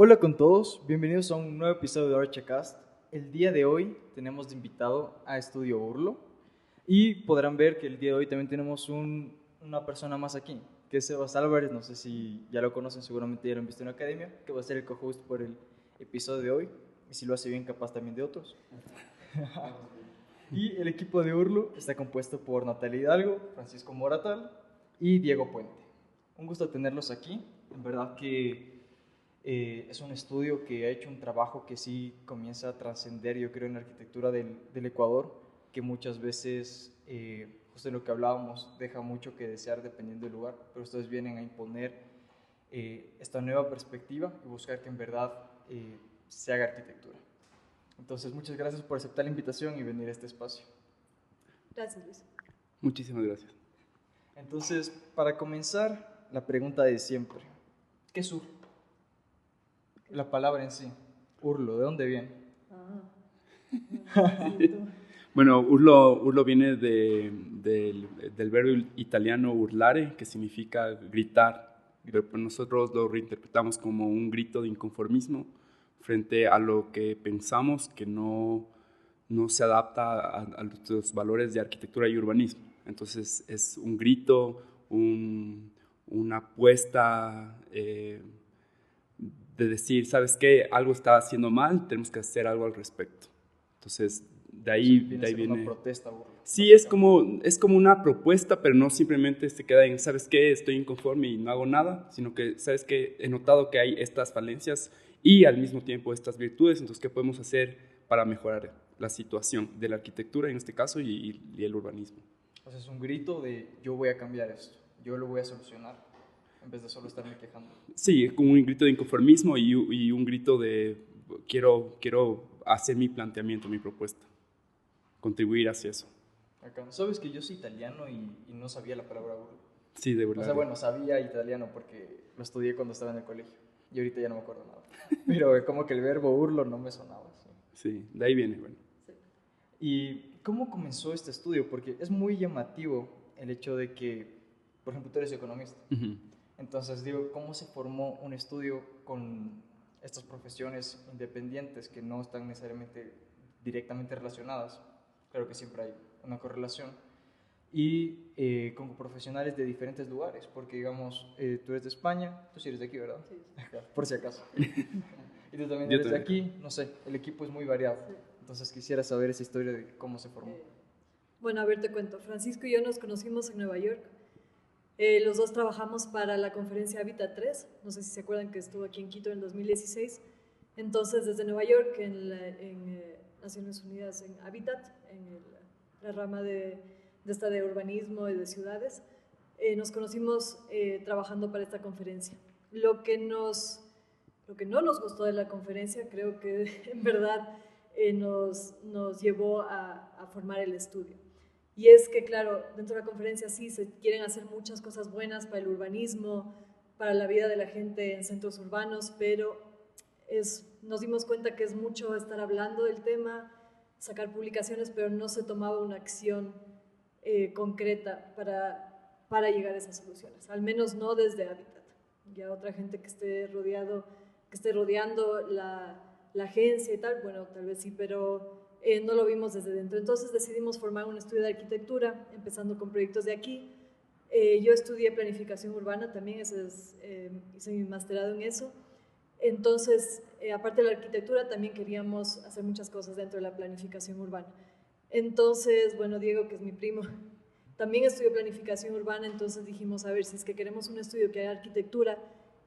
Hola con todos, bienvenidos a un nuevo episodio de Archecast. El día de hoy tenemos de invitado a Estudio Urlo y podrán ver que el día de hoy también tenemos una persona más aquí, que es Sebas Álvarez. No sé si ya lo conocen, seguramente ya lo han visto en la academia, que va a ser el co-host por el episodio de hoy, y si lo hace bien, capaz también de otros. Y el equipo de Urlo está compuesto por Natalia Hidalgo, Francisco Moratal y Diego Puente. Un gusto tenerlos aquí. En verdad que es un estudio que ha hecho un trabajo que sí comienza a trascender, yo creo, en la arquitectura del Ecuador, que muchas veces, justo en lo que hablábamos, deja mucho que desear dependiendo del lugar, pero ustedes vienen a imponer esta nueva perspectiva y buscar que en verdad se haga arquitectura. Entonces, muchas gracias por aceptar la invitación y venir a este espacio. Gracias, Luis. Muchísimas gracias. Entonces, para comenzar, la pregunta de siempre. ¿Qué es Urlo? La palabra en sí. Urlo, ¿de dónde viene? Bueno, urlo viene del verbo italiano urlare, que significa gritar. Pero nosotros lo reinterpretamos como un grito de inconformismo frente a lo que pensamos que no se adapta a los valores de arquitectura y urbanismo. Entonces es un grito, una apuesta de decir, ¿sabes qué? Algo está haciendo mal, tenemos que hacer algo al respecto. Entonces, de ahí viene una protesta. Sí, es como una propuesta, pero no simplemente se queda en, ¿sabes qué? Estoy inconforme y no hago nada, sino que, ¿sabes qué? He notado que hay estas falencias y al mismo tiempo estas virtudes, entonces, ¿qué podemos hacer para mejorar la situación de la arquitectura en este caso y el urbanismo? O sea, es un grito de yo voy a cambiar esto, yo lo voy a solucionar, en vez de solo estarme quejando. Sí, es como un grito de inconformismo y un grito de quiero hacer mi planteamiento, mi propuesta, contribuir hacia eso. Acá. ¿Sabes que yo soy italiano y no sabía la palabra urlo? Sí, de verdad. O sea, bueno, sabía italiano porque lo estudié cuando estaba en el colegio y ahorita ya no me acuerdo nada. Pero como que el verbo urlo no me sonaba. Sí, de ahí viene, bueno. Sí. ¿Y cómo comenzó este estudio? Porque es muy llamativo el hecho de que, por ejemplo, tú eres economista. Entonces, digo, ¿cómo se formó un estudio con estas profesiones independientes que no están necesariamente directamente relacionadas? Claro que siempre hay una correlación. Y con profesionales de diferentes lugares, porque digamos, tú eres de España, tú sí eres de aquí, ¿verdad? Sí. Por si acaso. Y tú también eres de aquí, no sé, el equipo es muy variado. Sí. Entonces quisiera saber esa historia de cómo se formó. Bueno, a ver, te cuento. Francisco y yo nos conocimos en Nueva York. Los dos trabajamos para la conferencia Habitat 3. No sé si se acuerdan que estuvo aquí en Quito en 2016. Entonces, desde Nueva York, en Naciones Unidas, en Habitat, en la rama de esta de urbanismo y de ciudades, nos conocimos trabajando para esta conferencia. Lo que no nos gustó de la conferencia, creo que en verdad nos llevó a formar el estudio. Y es que, claro, dentro de la conferencia sí se quieren hacer muchas cosas buenas para el urbanismo, para la vida de la gente en centros urbanos, pero nos dimos cuenta que es mucho estar hablando del tema, sacar publicaciones, pero no se tomaba una acción concreta para llegar a esas soluciones, al menos no desde Habitat. Ya otra gente que esté rodeando la agencia y tal, bueno, tal vez sí, pero no lo vimos desde dentro. Entonces decidimos formar un estudio de arquitectura, empezando con proyectos de aquí. Yo estudié planificación urbana también, hice mi masterado en eso. Entonces, aparte de la arquitectura, también queríamos hacer muchas cosas dentro de la planificación urbana. Entonces, bueno, Diego, que es mi primo, también estudió planificación urbana, entonces dijimos, a ver, si es que queremos un estudio que haga arquitectura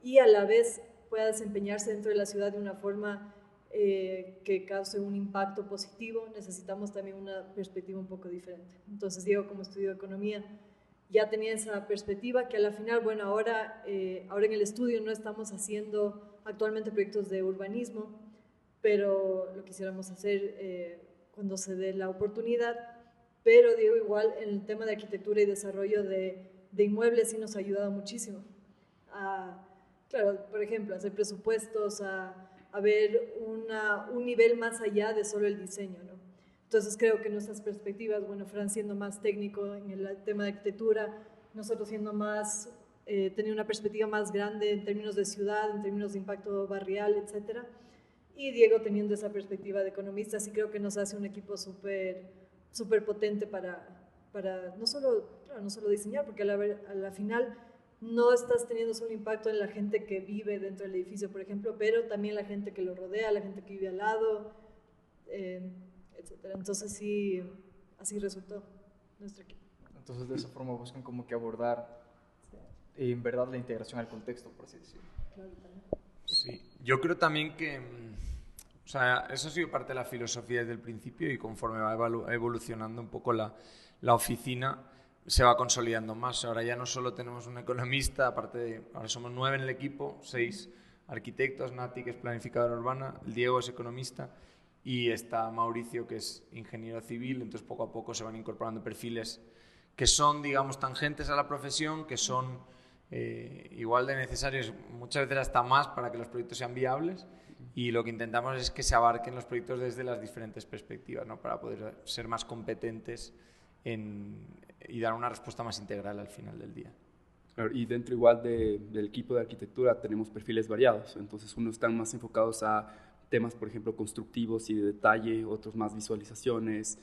y a la vez pueda desempeñarse dentro de la ciudad de una forma que cause un impacto positivo, necesitamos también una perspectiva un poco diferente. Entonces, Diego, como estudió economía, ya tenía esa perspectiva que a la final, bueno, ahora en el estudio no estamos haciendo actualmente proyectos de urbanismo, pero lo quisiéramos hacer cuando se dé la oportunidad. Pero digo, igual en el tema de arquitectura y desarrollo de inmuebles sí nos ha ayudado muchísimo. Claro, por ejemplo, hacer presupuestos, a ver un nivel más allá de solo el diseño, ¿no? Entonces creo que nuestras perspectivas, bueno, Fran siendo más técnico en el tema de arquitectura, nosotros siendo más tenía una perspectiva más grande en términos de ciudad, en términos de impacto barrial, etc. Y Diego teniendo esa perspectiva de economista, sí creo que nos hace un equipo súper potente para no solo diseñar, porque a la final no estás teniendo solo impacto en la gente que vive dentro del edificio, por ejemplo, pero también la gente que lo rodea, la gente que vive al lado, etc. Entonces sí, así resultó nuestro equipo. Entonces de esa forma buscan como que abordar en verdad la integración al contexto, por así decirlo. Claro, también. Sí, yo creo también que, o sea, eso ha sido parte de la filosofía desde el principio y conforme va evolucionando un poco la oficina, se va consolidando más. Ahora ya no solo tenemos un economista, ahora somos 9 en el equipo, 6 arquitectos, Nati, que es planificadora urbana, el Diego es economista y está Mauricio, que es ingeniero civil. Entonces poco a poco se van incorporando perfiles que son, digamos, tangentes a la profesión, que son igual de necesarios, muchas veces hasta más, para que los proyectos sean viables, y lo que intentamos es que se abarquen los proyectos desde las diferentes perspectivas, ¿no? Para poder ser más competentes y dar una respuesta más integral al final del día. Y dentro igual del equipo de arquitectura tenemos perfiles variados, entonces unos están más enfocados a temas, por ejemplo, constructivos y de detalle, otros más visualizaciones,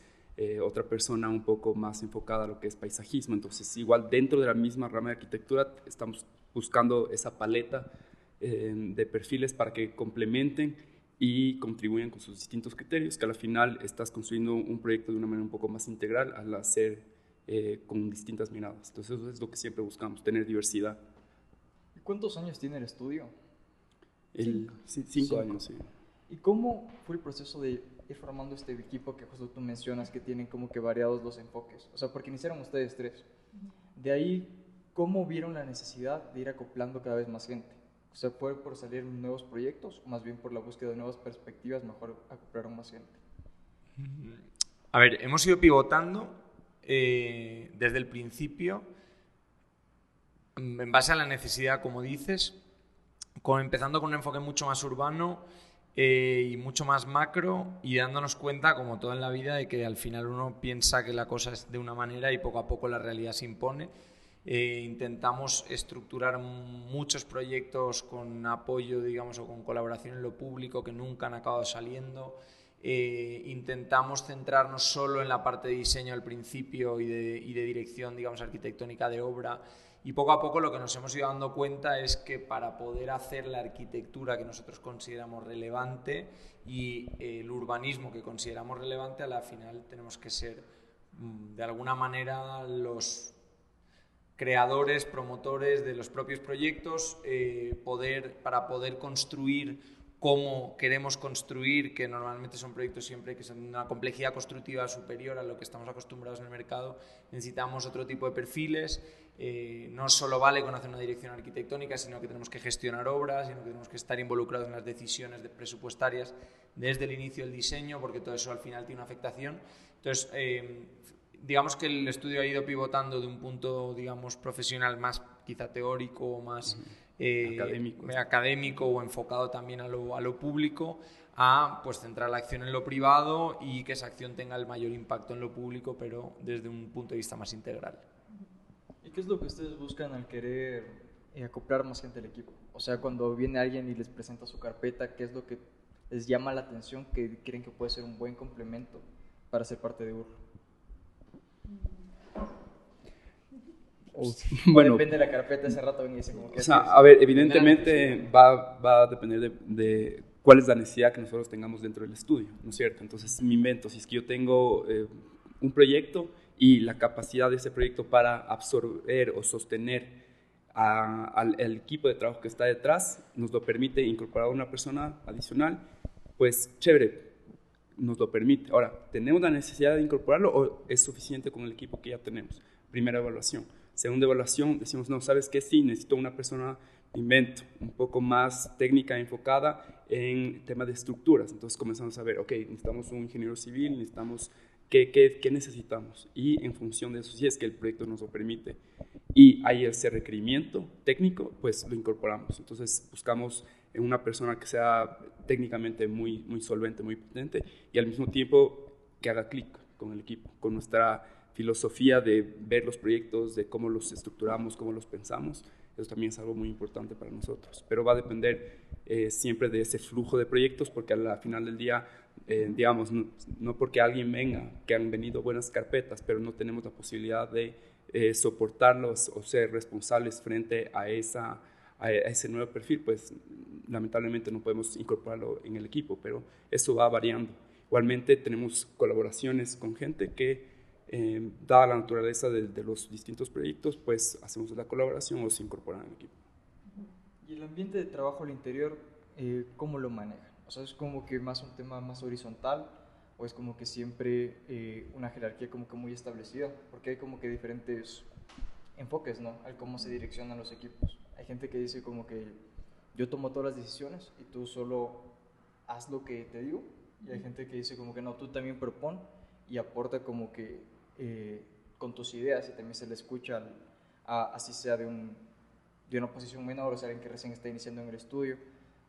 otra persona un poco más enfocada a lo que es paisajismo. Entonces igual dentro de la misma rama de arquitectura estamos buscando esa paleta de perfiles para que complementen y contribuyan con sus distintos criterios, que al final estás construyendo un proyecto de una manera un poco más integral al hacer con distintas miradas. Entonces eso es lo que siempre buscamos, tener diversidad. ¿Y cuántos años tiene el estudio? 5 años, sí. ¿Y cómo fue el proceso de ir formando este equipo que justo tú mencionas que tienen como que variados los enfoques? O sea, porque iniciaron ustedes 3. De ahí, ¿cómo vieron la necesidad de ir acoplando cada vez más gente? O sea, ¿fue por salir nuevos proyectos o más bien por la búsqueda de nuevas perspectivas, mejor acoplaron más gente? A ver, hemos ido pivotando desde el principio en base a la necesidad, como dices, empezando con un enfoque mucho más urbano y mucho más macro, y dándonos cuenta, como todo en la vida, de que al final uno piensa que la cosa es de una manera y poco a poco la realidad se impone. Intentamos estructurar muchos proyectos con apoyo, digamos, o con colaboración en lo público que nunca han acabado saliendo. Intentamos centrarnos solo en la parte de diseño al principio y de dirección, digamos, arquitectónica de obra. Y poco a poco lo que nos hemos ido dando cuenta es que para poder hacer la arquitectura que nosotros consideramos relevante y el urbanismo que consideramos relevante, a la final tenemos que ser de alguna manera los creadores, promotores de los propios proyectos, para poder construir cómo queremos construir, que normalmente son proyectos siempre que son de una complejidad constructiva superior a lo que estamos acostumbrados en el mercado. Necesitamos otro tipo de perfiles. No solo vale con hacer una dirección arquitectónica, sino que tenemos que gestionar obras, sino que tenemos que estar involucrados en las decisiones presupuestarias desde el inicio del diseño, porque todo eso al final tiene una afectación. Entonces, digamos que el estudio ha ido pivotando de un punto, digamos, profesional más quizá teórico o más académico o enfocado también a lo público, a pues centrar la acción en lo privado y que esa acción tenga el mayor impacto en lo público, pero desde un punto de vista más integral. ¿Y qué es lo que ustedes buscan al querer acoplar más gente al equipo? O sea, cuando viene alguien y les presenta su carpeta, ¿qué es lo que les llama la atención, que creen que puede ser un buen complemento para ser parte de URLO? Bueno, depende de la carpeta, ese rato venía y dice como que... O sea, a ver, evidentemente va a depender de cuál es la necesidad que nosotros tengamos dentro del estudio, ¿no es cierto? Entonces, me invento, si es que yo tengo un proyecto y la capacidad de ese proyecto para absorber o sostener al equipo de trabajo que está detrás, nos lo permite incorporar a una persona adicional, pues chévere, nos lo permite. Ahora, ¿tenemos la necesidad de incorporarlo o es suficiente con el equipo que ya tenemos? Primera evaluación. Segunda evaluación, decimos, no, ¿sabes qué? Sí, necesito una persona, invento, un poco más técnica, enfocada en temas de estructuras. Entonces comenzamos a ver, ok, necesitamos un ingeniero civil, necesitamos, ¿qué necesitamos? Y en función de eso, si es que el proyecto nos lo permite y hay ese requerimiento técnico, pues lo incorporamos. Entonces buscamos en una persona que sea técnicamente muy solvente, muy potente y al mismo tiempo que haga clic con el equipo, con nuestra filosofía de ver los proyectos, de cómo los estructuramos, cómo los pensamos. Eso también es algo muy importante para nosotros. Pero va a depender siempre de ese flujo de proyectos, porque al final del día, digamos, no porque alguien venga, que han venido buenas carpetas, pero no tenemos la posibilidad de soportarlos o ser responsables frente a ese nuevo perfil, pues lamentablemente no podemos incorporarlo en el equipo, pero eso va variando. Igualmente tenemos colaboraciones con gente que, dada la naturaleza de los distintos proyectos, pues hacemos la colaboración o se incorporan al equipo. ¿Y el ambiente de trabajo al interior, cómo lo manejan? O sea, ¿es como que más un tema más horizontal o es como que siempre una jerarquía como que muy establecida? Porque hay como que diferentes enfoques, ¿no? Al cómo se direccionan los equipos. Hay gente que dice como que yo tomo todas las decisiones y tú solo haz lo que te digo. Y hay gente que dice como que no, tú también propon y aporta como que con tus ideas y también se le escucha así sea de una posición menor, o sea, alguien que recién está iniciando en el estudio.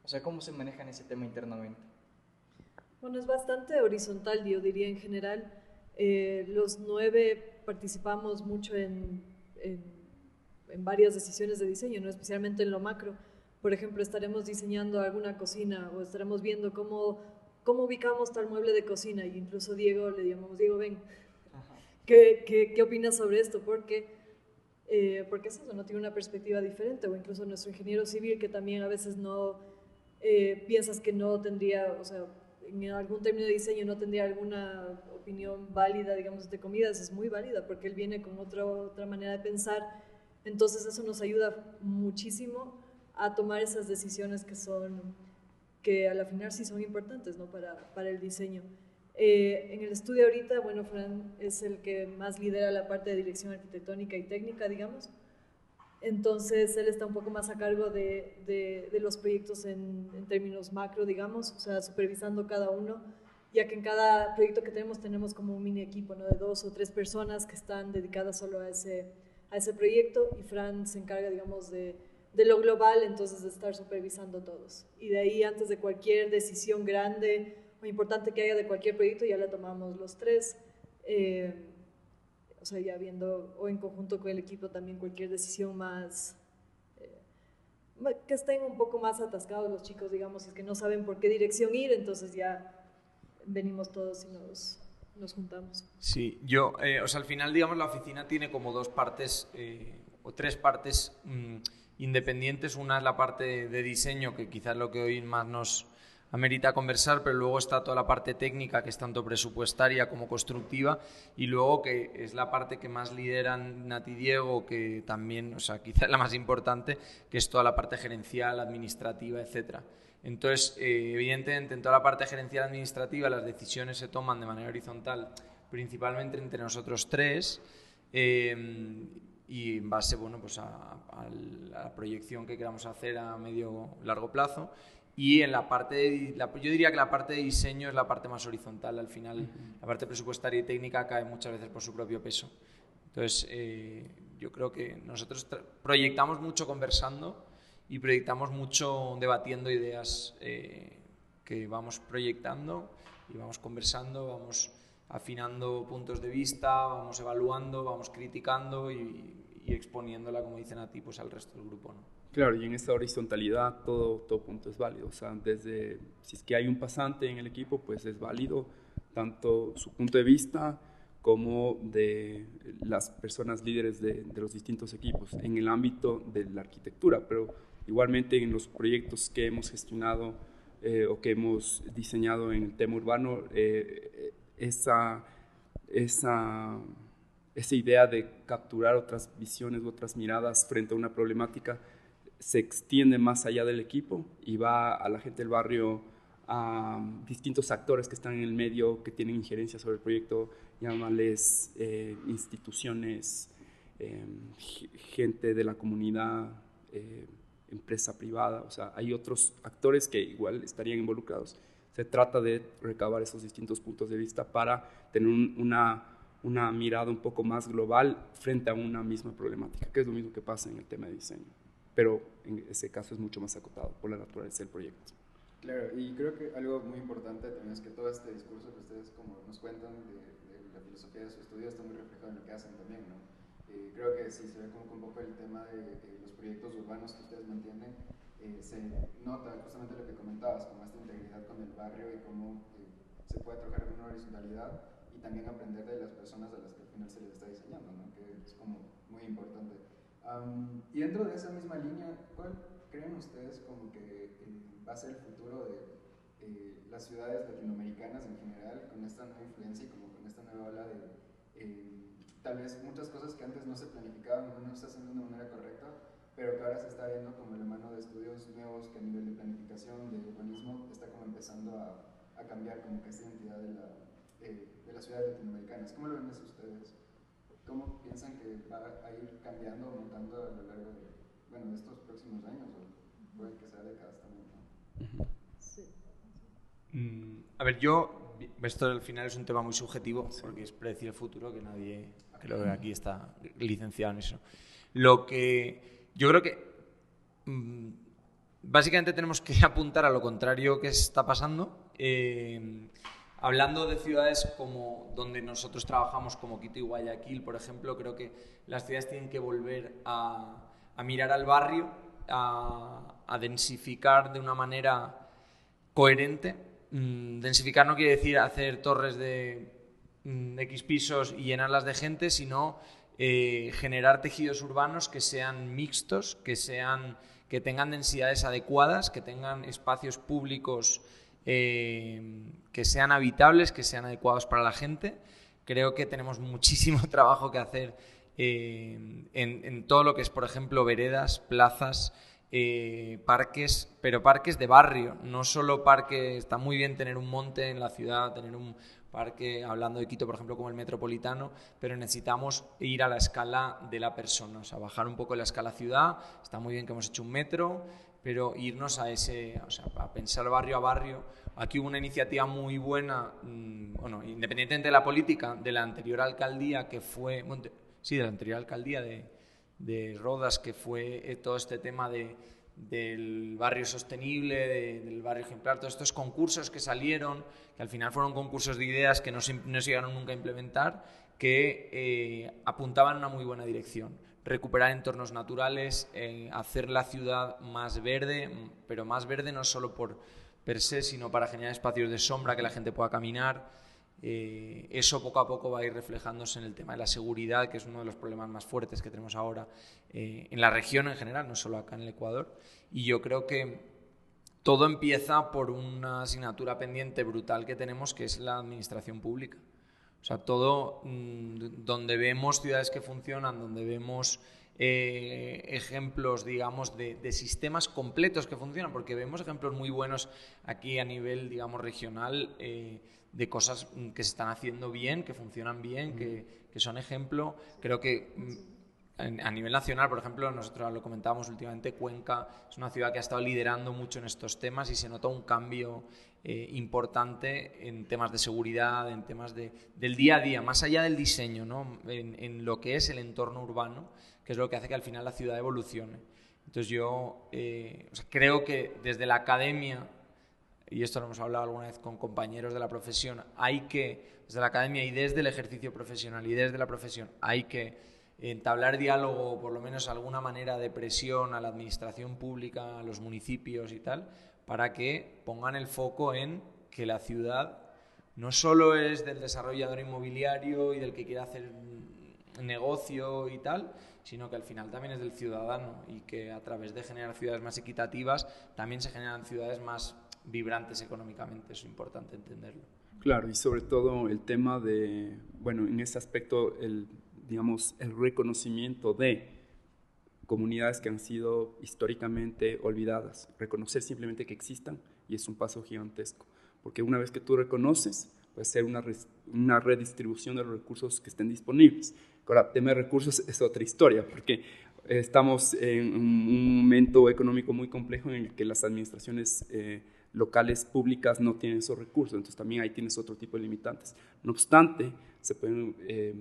O sea, ¿cómo se maneja ese tema internamente? Bueno, es bastante horizontal, yo diría en general. Los 9 participamos mucho en varias decisiones de diseño, ¿no? Especialmente en lo macro. Por ejemplo, estaremos diseñando alguna cocina o estaremos viendo cómo ubicamos tal mueble de cocina, y incluso Diego, le llamamos Diego, ven, ¿qué opinas sobre esto? Porque es eso, no tiene una perspectiva diferente, o incluso nuestro ingeniero civil, que también a veces no piensas que no tendría, o sea, en algún término de diseño no tendría alguna opinión válida, digamos, de comidas, es muy válida porque él viene con otra manera de pensar. Entonces eso nos ayuda muchísimo a tomar esas decisiones que a la final sí son importantes, ¿no? para el diseño. En el estudio ahorita, bueno, Fran es el que más lidera la parte de dirección arquitectónica y técnica, digamos. Entonces él está un poco más a cargo de los proyectos en términos macro, digamos, o sea, supervisando cada uno, ya que en cada proyecto que tenemos como un mini equipo, ¿no? De 2 o 3 personas que están dedicadas solo a ese proyecto, y Fran se encarga, digamos, de lo global, entonces de estar supervisando todos. Y de ahí, antes de cualquier decisión grande o importante que haya de cualquier proyecto, ya la tomamos los 3. O sea, ya viendo, o en conjunto con el equipo también, cualquier decisión más, que estén un poco más atascados los chicos, digamos, si es que no saben por qué dirección ir, entonces ya venimos todos y nos juntamos. Sí, o sea, al final, digamos, la oficina tiene como 2 partes o 3 partes independientes. Una es la parte de diseño, que quizás es lo que hoy más nos amerita conversar, pero luego está toda la parte técnica, que es tanto presupuestaria como constructiva, y luego que es la parte que más lideran Nat y Diego, que también, o sea, quizás es la más importante, que es toda la parte gerencial, administrativa, etcétera. Entonces, evidentemente, en toda la parte gerencial administrativa las decisiones se toman de manera horizontal, principalmente entre nosotros 3, y en base, bueno, pues a la proyección que queramos hacer a medio largo plazo. Y en la parte yo diría que la parte de diseño es la parte más horizontal. Al final, la parte presupuestaria y técnica cae muchas veces por su propio peso. Entonces, yo creo que nosotros proyectamos mucho conversando y proyectamos mucho debatiendo ideas que vamos proyectando y vamos conversando, vamos afinando puntos de vista, vamos evaluando, vamos criticando y exponiéndola, como dicen a ti, pues al resto del grupo, ¿no? Claro, y en esta horizontalidad todo punto es válido. O sea, desde si es que hay un pasante en el equipo, pues es válido tanto su punto de vista como de las personas líderes de los distintos equipos en el ámbito de la arquitectura, pero igualmente en los proyectos que hemos gestionado o que hemos diseñado en el tema urbano, esa idea de capturar otras visiones, otras miradas frente a una problemática se extiende más allá del equipo y va a la gente del barrio, a distintos actores que están en el medio, que tienen injerencia sobre el proyecto, llámales instituciones, gente de la comunidad, empresa privada, o sea, hay otros actores que igual estarían involucrados. Se trata de recabar esos distintos puntos de vista para tener una mirada un poco más global frente a una misma problemática, que es lo mismo que pasa en el tema de diseño, pero en ese caso es mucho más acotado por la naturaleza del proyecto. Claro, y creo que algo muy importante también es que todo este discurso que ustedes como nos cuentan de la filosofía de su estudio está muy reflejado en lo que hacen también, ¿no? Creo que sí, se ve como que un poco el tema de los proyectos urbanos que ustedes mantienen, se nota justamente lo que comentabas, como esta integridad con el barrio y cómo se puede trabajar con una horizontalidad y también aprender de las personas a las que al final se les está diseñando, ¿no? Que es como muy importante. Y dentro de esa misma línea, ¿cuál creen ustedes como que va a ser el futuro de las ciudades latinoamericanas en general, con esta nueva influencia y como con esta nueva ola de tal vez muchas cosas que antes no se planificaban, no se está haciendo de una manera correcta, pero que ahora se está viendo como la mano de estudios nuevos que a nivel de planificación, de urbanismo, está como empezando a cambiar como que esta identidad de las ciudades latinoamericanas? ¿Cómo lo ven eso ustedes? ¿Cómo piensan que va a ir cambiando o mutando a lo largo de, bueno, de estos próximos años, o puede que sea décadas también, ¿no? Sí. A ver, esto al final es un tema muy subjetivo, porque es predecir el futuro, que nadie, creo que aquí está licenciado en eso. Lo que yo creo que básicamente tenemos que apuntar a lo contrario que está pasando. Hablando de ciudades como donde nosotros trabajamos, como Quito y Guayaquil, por ejemplo, creo que las ciudades tienen que volver a mirar al barrio, a densificar de una manera coherente. Densificar no quiere decir hacer torres de X pisos y llenarlas de gente, sino generar tejidos urbanos que sean mixtos, que tengan densidades adecuadas, que tengan espacios públicos que sean habitables, que sean adecuados para la gente. Creo que tenemos muchísimo trabajo que hacer en todo lo que es, por ejemplo, veredas, plazas, parques, pero parques de barrio, no solo parques. Está muy bien tener un monte en la ciudad, tener un parque, hablando de Quito, por ejemplo, como el Metropolitano, pero necesitamos ir a la escala de la persona, o sea, bajar un poco la escala ciudad. Está muy bien que hemos hecho un metro, pero irnos a a pensar barrio a barrio. Aquí hubo una iniciativa muy buena, bueno, independientemente de la política, de la anterior alcaldía, que fue, de la anterior alcaldía de Rodas, que fue todo este tema del barrio sostenible, del barrio ejemplar, todos estos concursos que salieron, que al final fueron concursos de ideas que no se llegaron nunca a implementar, que apuntaban en una muy buena dirección. Recuperar entornos naturales, hacer la ciudad más verde, pero más verde no solo por per se, sino para generar espacios de sombra que la gente pueda caminar. Eso poco a poco va a ir reflejándose en el tema de la seguridad, que es uno de los problemas más fuertes que tenemos ahora en la región en general, no solo acá en el Ecuador. Y yo creo que todo empieza por una asignatura pendiente brutal que tenemos, que es la administración pública. O sea, todo donde vemos ciudades que funcionan, donde vemos ejemplos, digamos, de sistemas completos que funcionan, porque vemos ejemplos muy buenos aquí a nivel, digamos, regional, de cosas que se están haciendo bien, que funcionan bien, que son ejemplo. Creo que a nivel nacional, por ejemplo, nosotros lo comentábamos últimamente, Cuenca es una ciudad que ha estado liderando mucho en estos temas y se nota un cambio importante en temas de seguridad, en temas del día a día, más allá del diseño, ¿no? En lo que es el entorno urbano, que es lo que hace que al final la ciudad evolucione. Entonces yo creo que desde la academia, y esto lo hemos hablado alguna vez con compañeros de la profesión, desde la academia y desde el ejercicio profesional y desde la profesión, hay que entablar diálogo, o por lo menos alguna manera de presión a la administración pública, a los municipios y tal, para que pongan el foco en que la ciudad no solo es del desarrollador inmobiliario y del que quiere hacer negocio y tal, sino que al final también es del ciudadano, y que a través de generar ciudades más equitativas también se generan ciudades más vibrantes económicamente. Eso es importante entenderlo. Claro, y sobre todo el tema de, bueno, en ese aspecto, digamos, el reconocimiento de comunidades que han sido históricamente olvidadas. Reconocer simplemente que existan, y es un paso gigantesco, porque una vez que tú reconoces, puede ser una redistribución de los recursos que estén disponibles. Ahora, tema de recursos es otra historia, porque estamos en un momento económico muy complejo en el que las administraciones locales públicas no tienen esos recursos, entonces también ahí tienes otro tipo de limitantes. No obstante, se pueden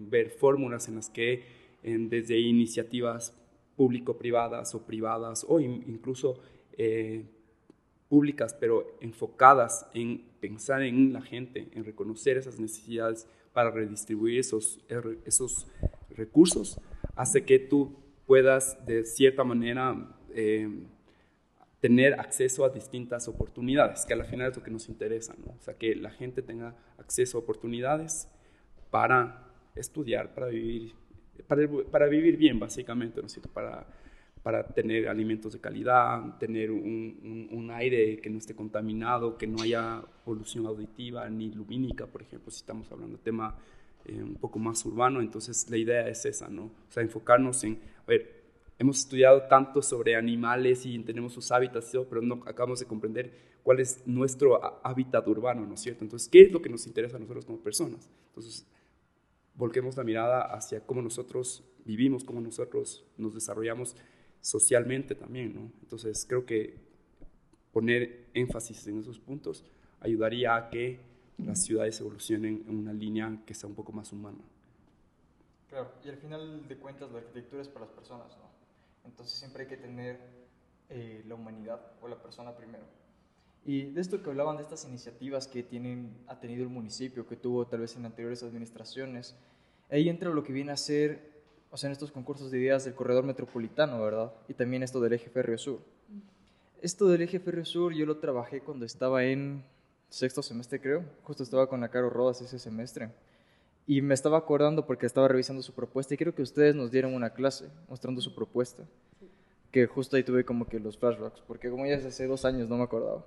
ver fórmulas en las que desde iniciativas público-privadas o privadas, o incluso públicas, pero enfocadas en pensar en la gente, en reconocer esas necesidades para redistribuir esos recursos, hace que tú puedas de cierta manera tener acceso a distintas oportunidades, que al final es lo que nos interesa, ¿no? O sea, que la gente tenga acceso a oportunidades para estudiar, para vivir bien, básicamente, ¿no es cierto? Para tener alimentos de calidad, tener un aire que no esté contaminado, que no haya polución auditiva ni lumínica, por ejemplo, si estamos hablando de tema un poco más urbano. Entonces la idea es esa, ¿no? O sea, enfocarnos en, a ver, hemos estudiado tanto sobre animales y tenemos sus hábitats, pero no acabamos de comprender cuál es nuestro hábitat urbano, ¿no es cierto? Entonces, ¿qué es lo que nos interesa a nosotros como personas? Entonces, volquemos la mirada hacia cómo nosotros vivimos, cómo nosotros nos desarrollamos socialmente también, ¿no? Entonces, creo que poner énfasis en esos puntos ayudaría a que las ciudades evolucionen en una línea que sea un poco más humana. Claro, y al final de cuentas la arquitectura es para las personas, ¿no? Entonces siempre hay que tener la humanidad o la persona primero. Y de esto que hablaban de estas iniciativas que ha tenido el municipio, que tuvo tal vez en anteriores administraciones, ahí entra lo que viene a ser, o sea, en estos concursos de ideas del corredor metropolitano, ¿verdad? Y también esto del eje férreo sur. Esto del eje férreo sur yo lo trabajé cuando estaba en sexto semestre, creo. Justo estaba con la Caro Rodas ese semestre. Y me estaba acordando porque estaba revisando su propuesta y creo que ustedes nos dieron una clase mostrando su propuesta. Que justo ahí tuve como que los flashbacks, porque como ya es hace 2 años no me acordaba.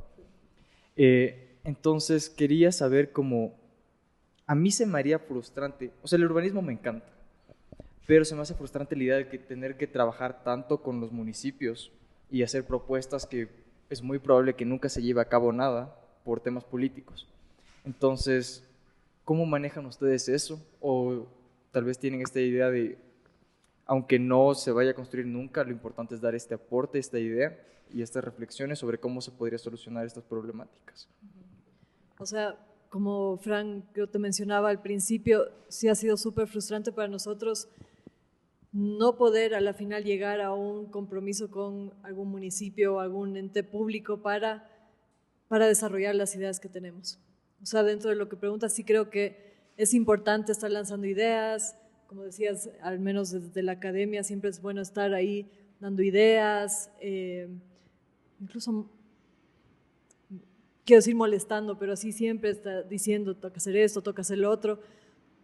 Entonces quería saber cómo a mí se me haría frustrante, o sea, el urbanismo me encanta, pero se me hace frustrante la idea de tener que trabajar tanto con los municipios y hacer propuestas que es muy probable que nunca se lleve a cabo nada por temas políticos. Entonces, ¿cómo manejan ustedes eso? O tal vez tienen esta idea de, aunque no se vaya a construir nunca, lo importante es dar este aporte, esta idea y estas reflexiones sobre cómo se podría solucionar estas problemáticas. O sea, como Fran, yo te mencionaba al principio, sí ha sido súper frustrante para nosotros no poder a la final llegar a un compromiso con algún municipio o algún ente público para desarrollar las ideas que tenemos. O sea, dentro de lo que preguntas, sí creo que es importante estar lanzando ideas, como decías, al menos desde la academia siempre es bueno estar ahí dando ideas, incluso, quiero decir molestando, pero así siempre está diciendo, toca hacer esto, toca hacer lo otro,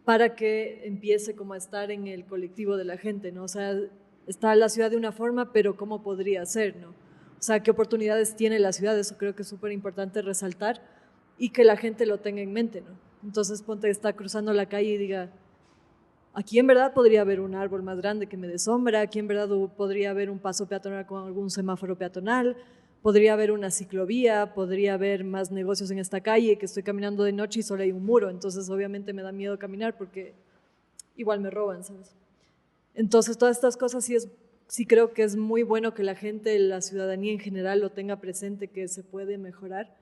para que empiece como a estar en el colectivo de la gente, ¿no? O sea, está la ciudad de una forma, pero ¿cómo podría ser, no? O sea, ¿qué oportunidades tiene la ciudad? Eso creo que es súper importante resaltar y que la gente lo tenga en mente, ¿no? Entonces, ponte, está cruzando la calle y diga, aquí en verdad podría haber un árbol más grande que me dé sombra, aquí en verdad podría haber un paso peatonal con algún semáforo peatonal, podría haber una ciclovía, podría haber más negocios en esta calle, que estoy caminando de noche y solo hay un muro, entonces obviamente me da miedo caminar porque igual me roban, ¿sabes? Entonces todas estas cosas sí creo que es muy bueno que la gente, la ciudadanía en general lo tenga presente, que se puede mejorar.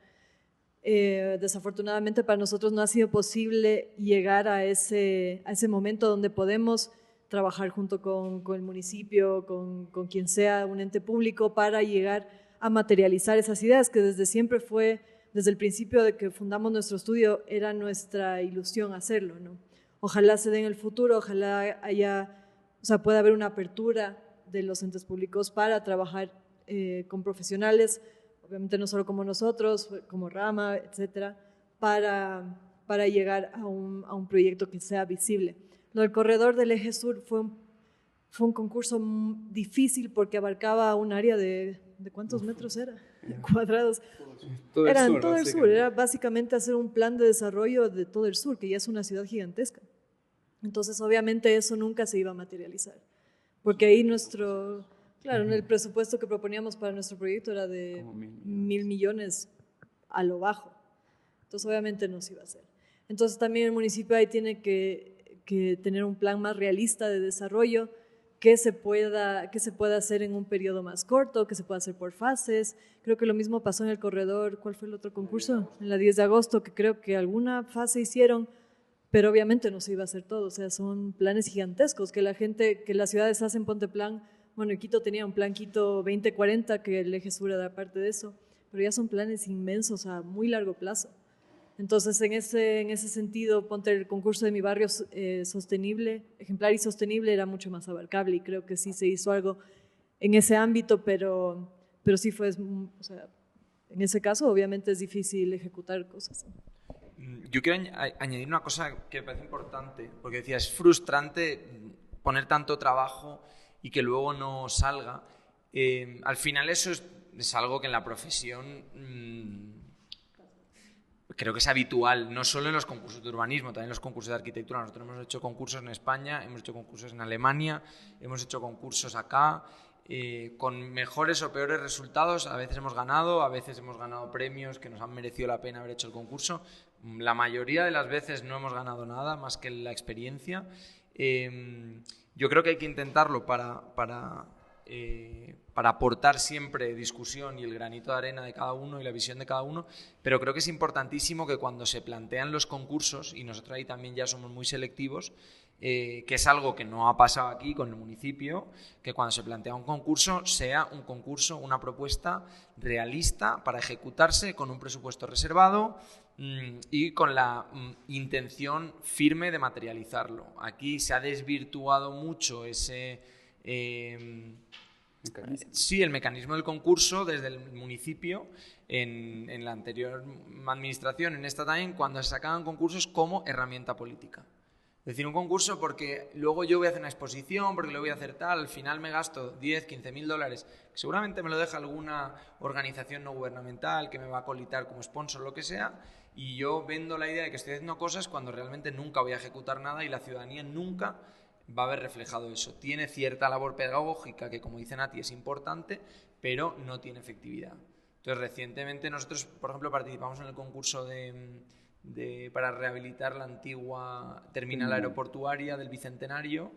Desafortunadamente para nosotros no ha sido posible llegar a ese momento donde podemos trabajar junto con el municipio, con quien sea, un ente público, para llegar a materializar esas ideas que desde siempre fue, desde el principio de que fundamos nuestro estudio, era nuestra ilusión hacerlo, ¿no? Ojalá se dé en el futuro, ojalá pueda haber una apertura de los entes públicos para trabajar con profesionales, obviamente no solo como nosotros, como Rama, etcétera, para llegar a un proyecto que sea visible. Lo del corredor del Eje Sur fue un concurso difícil porque abarcaba un área de ¿cuántos metros era? Cuadrados. Era en todo el sur, era básicamente hacer un plan de desarrollo de todo el sur, que ya es una ciudad gigantesca. Entonces, obviamente, eso nunca se iba a materializar, porque ahí en el presupuesto que proponíamos para nuestro proyecto era de 1.000 millones a lo bajo. Entonces, obviamente, no se iba a hacer. Entonces, también el municipio ahí tiene que tener un plan más realista de desarrollo, que se pueda hacer en un periodo más corto, que se pueda hacer por fases. Creo que lo mismo pasó en el corredor, ¿cuál fue el otro concurso? En la 10 de agosto, que creo que alguna fase hicieron, pero obviamente no se iba a hacer todo. O sea, son planes gigantescos que las ciudades hacen, ponte plan. Bueno, Quito tenía un plan Quito 2040, que el Eje Sur era parte de eso, pero ya son planes inmensos a muy largo plazo. Entonces, en ese sentido, ponte el concurso de mi barrio sostenible, ejemplar y sostenible, era mucho más abarcable y creo que sí se hizo algo en ese ámbito, pero sí fue, o sea, en ese caso obviamente es difícil ejecutar cosas. Yo quiero añadir una cosa que me parece importante, porque decía, es frustrante poner tanto trabajo y que luego no salga. Al final eso es algo que en la profesión creo que es habitual, no solo en los concursos de urbanismo, también en los concursos de arquitectura. Nosotros hemos hecho concursos en España, hemos hecho concursos en Alemania, hemos hecho concursos acá, con mejores o peores resultados. A veces hemos ganado premios que nos han merecido la pena haber hecho el concurso. La mayoría de las veces no hemos ganado nada más que la experiencia. Yo creo que hay que intentarlo para aportar siempre discusión y el granito de arena de cada uno y la visión de cada uno, pero creo que es importantísimo que cuando se plantean los concursos, y nosotros ahí también ya somos muy selectivos, que es algo que no ha pasado aquí con el municipio, que cuando se plantea un concurso sea un concurso, una propuesta realista para ejecutarse con un presupuesto reservado y con la intención firme de materializarlo. Aquí se ha desvirtuado mucho ese... Sí, el mecanismo del concurso desde el municipio en la anterior administración, en esta también, cuando se sacaban concursos como herramienta política. Es decir, un concurso porque luego yo voy a hacer una exposición, porque lo voy a hacer tal, al final me gasto 10, 15 mil dólares, que seguramente me lo deja alguna organización no gubernamental que me va a colitar como sponsor, lo que sea, y yo vendo la idea de que estoy haciendo cosas cuando realmente nunca voy a ejecutar nada y la ciudadanía nunca va a haber reflejado eso. Tiene cierta labor pedagógica que, como dice Nati, es importante, pero no tiene efectividad. Entonces, recientemente nosotros, por ejemplo, participamos en el concurso para rehabilitar la antigua terminal aeroportuaria del Bicentenario,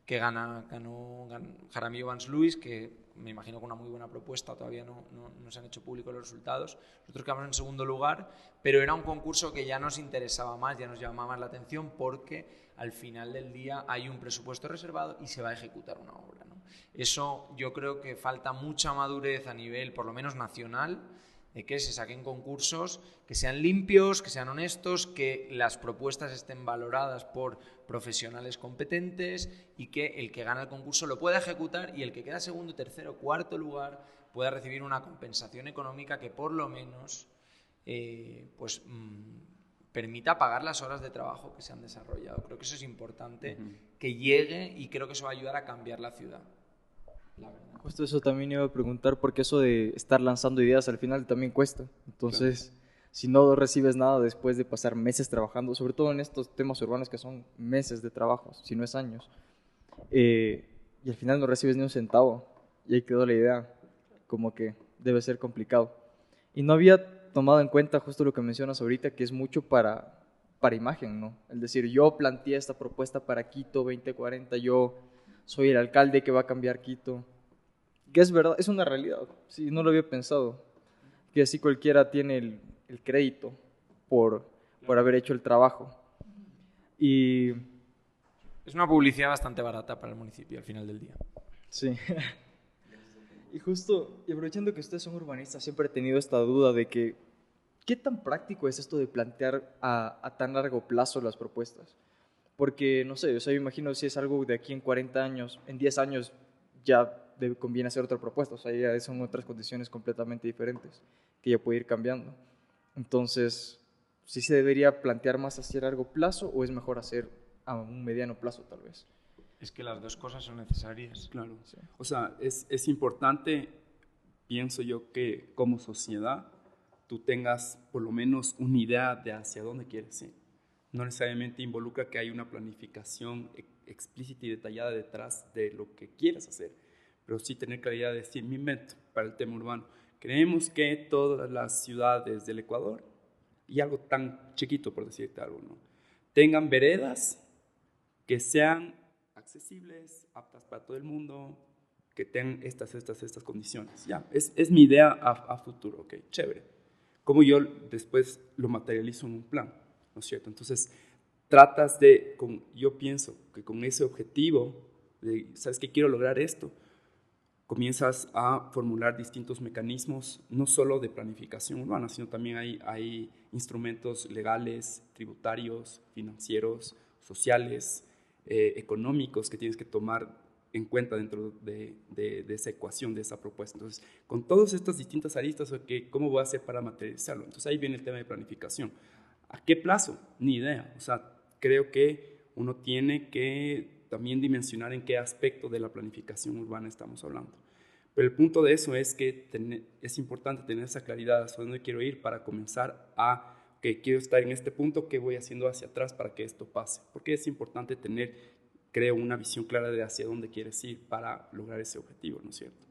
que ganó Jaramillo Vance Lewis, que me imagino con una muy buena propuesta, todavía no se han hecho públicos los resultados. Nosotros quedamos en segundo lugar, pero era un concurso que ya nos interesaba más, ya nos llamaba más la atención, porque al final del día hay un presupuesto reservado y se va a ejecutar una obra, ¿no? Eso yo creo que falta mucha madurez a nivel, por lo menos nacional, de que se saquen concursos que sean limpios, que sean honestos, que las propuestas estén valoradas por profesionales competentes y que el que gana el concurso lo pueda ejecutar y el que queda segundo, tercero, cuarto lugar pueda recibir una compensación económica que por lo menos permita pagar las horas de trabajo que se han desarrollado. Creo que eso es importante que llegue y creo que eso va a ayudar a cambiar la ciudad. La verdad. Justo eso también iba a preguntar, porque eso de estar lanzando ideas al final también cuesta. Entonces, claro, si no recibes nada después de pasar meses trabajando, sobre todo en estos temas urbanos que son meses de trabajo, si no es años, y al final no recibes ni un centavo, y ahí quedó la idea, como que debe ser complicado. Y no había tomado en cuenta justo lo que mencionas ahorita, que es mucho para imagen, ¿no? Es decir, yo planteé esta propuesta para Quito 2040, yo soy el alcalde que va a cambiar Quito, que es verdad, es una realidad, sí, no lo había pensado, que así cualquiera tiene el crédito por haber hecho el trabajo. Y es una publicidad bastante barata para el municipio al final del día. Sí. Y justo, y aprovechando que ustedes son urbanistas, siempre he tenido esta duda de que ¿qué tan práctico es esto de plantear a tan largo plazo las propuestas? Porque, no sé, o sea, yo imagino si es algo de aquí en 40 años, en 10 años ya conviene hacer otra propuesta, o sea, ya son otras condiciones completamente diferentes que ya puede ir cambiando. Entonces, ¿sí se debería plantear más hacia largo plazo o es mejor hacer a un mediano plazo tal vez? Es que las dos cosas son necesarias. Claro, sí. O sea, es importante, pienso yo, que como sociedad tú tengas por lo menos una idea de hacia dónde quieres ir. No necesariamente involucra que hay una planificación explícita y detallada detrás de lo que quieras hacer, pero sí tener claridad de decir, mi invento para el tema urbano. Creemos que todas las ciudades del Ecuador, y algo tan chiquito por decirte algo, ¿no?, tengan veredas que sean accesibles, aptas para todo el mundo, que tengan estas condiciones. Ya, es mi idea a futuro, ok, chévere. Cómo yo después lo materializo en un plan, ¿no es cierto? Entonces, tratas yo pienso que con ese objetivo, de, ¿sabes qué? Quiero lograr esto, comienzas a formular distintos mecanismos, no solo de planificación urbana, sino también hay instrumentos legales, tributarios, financieros, sociales, económicos que tienes que tomar en cuenta dentro de esa ecuación, de esa propuesta. Entonces, con todas estas distintas aristas, ¿cómo voy a hacer para materializarlo? Entonces, ahí viene el tema de planificación. ¿A qué plazo? Ni idea. O sea, creo que uno tiene que también dimensionar en qué aspecto de la planificación urbana estamos hablando. Pero el punto de eso es que es importante tener esa claridad hacia dónde quiero ir para comenzar a que quiero estar en este punto, qué voy haciendo hacia atrás para que esto pase. Porque es importante tener, creo, una visión clara de hacia dónde quieres ir para lograr ese objetivo, ¿no es cierto?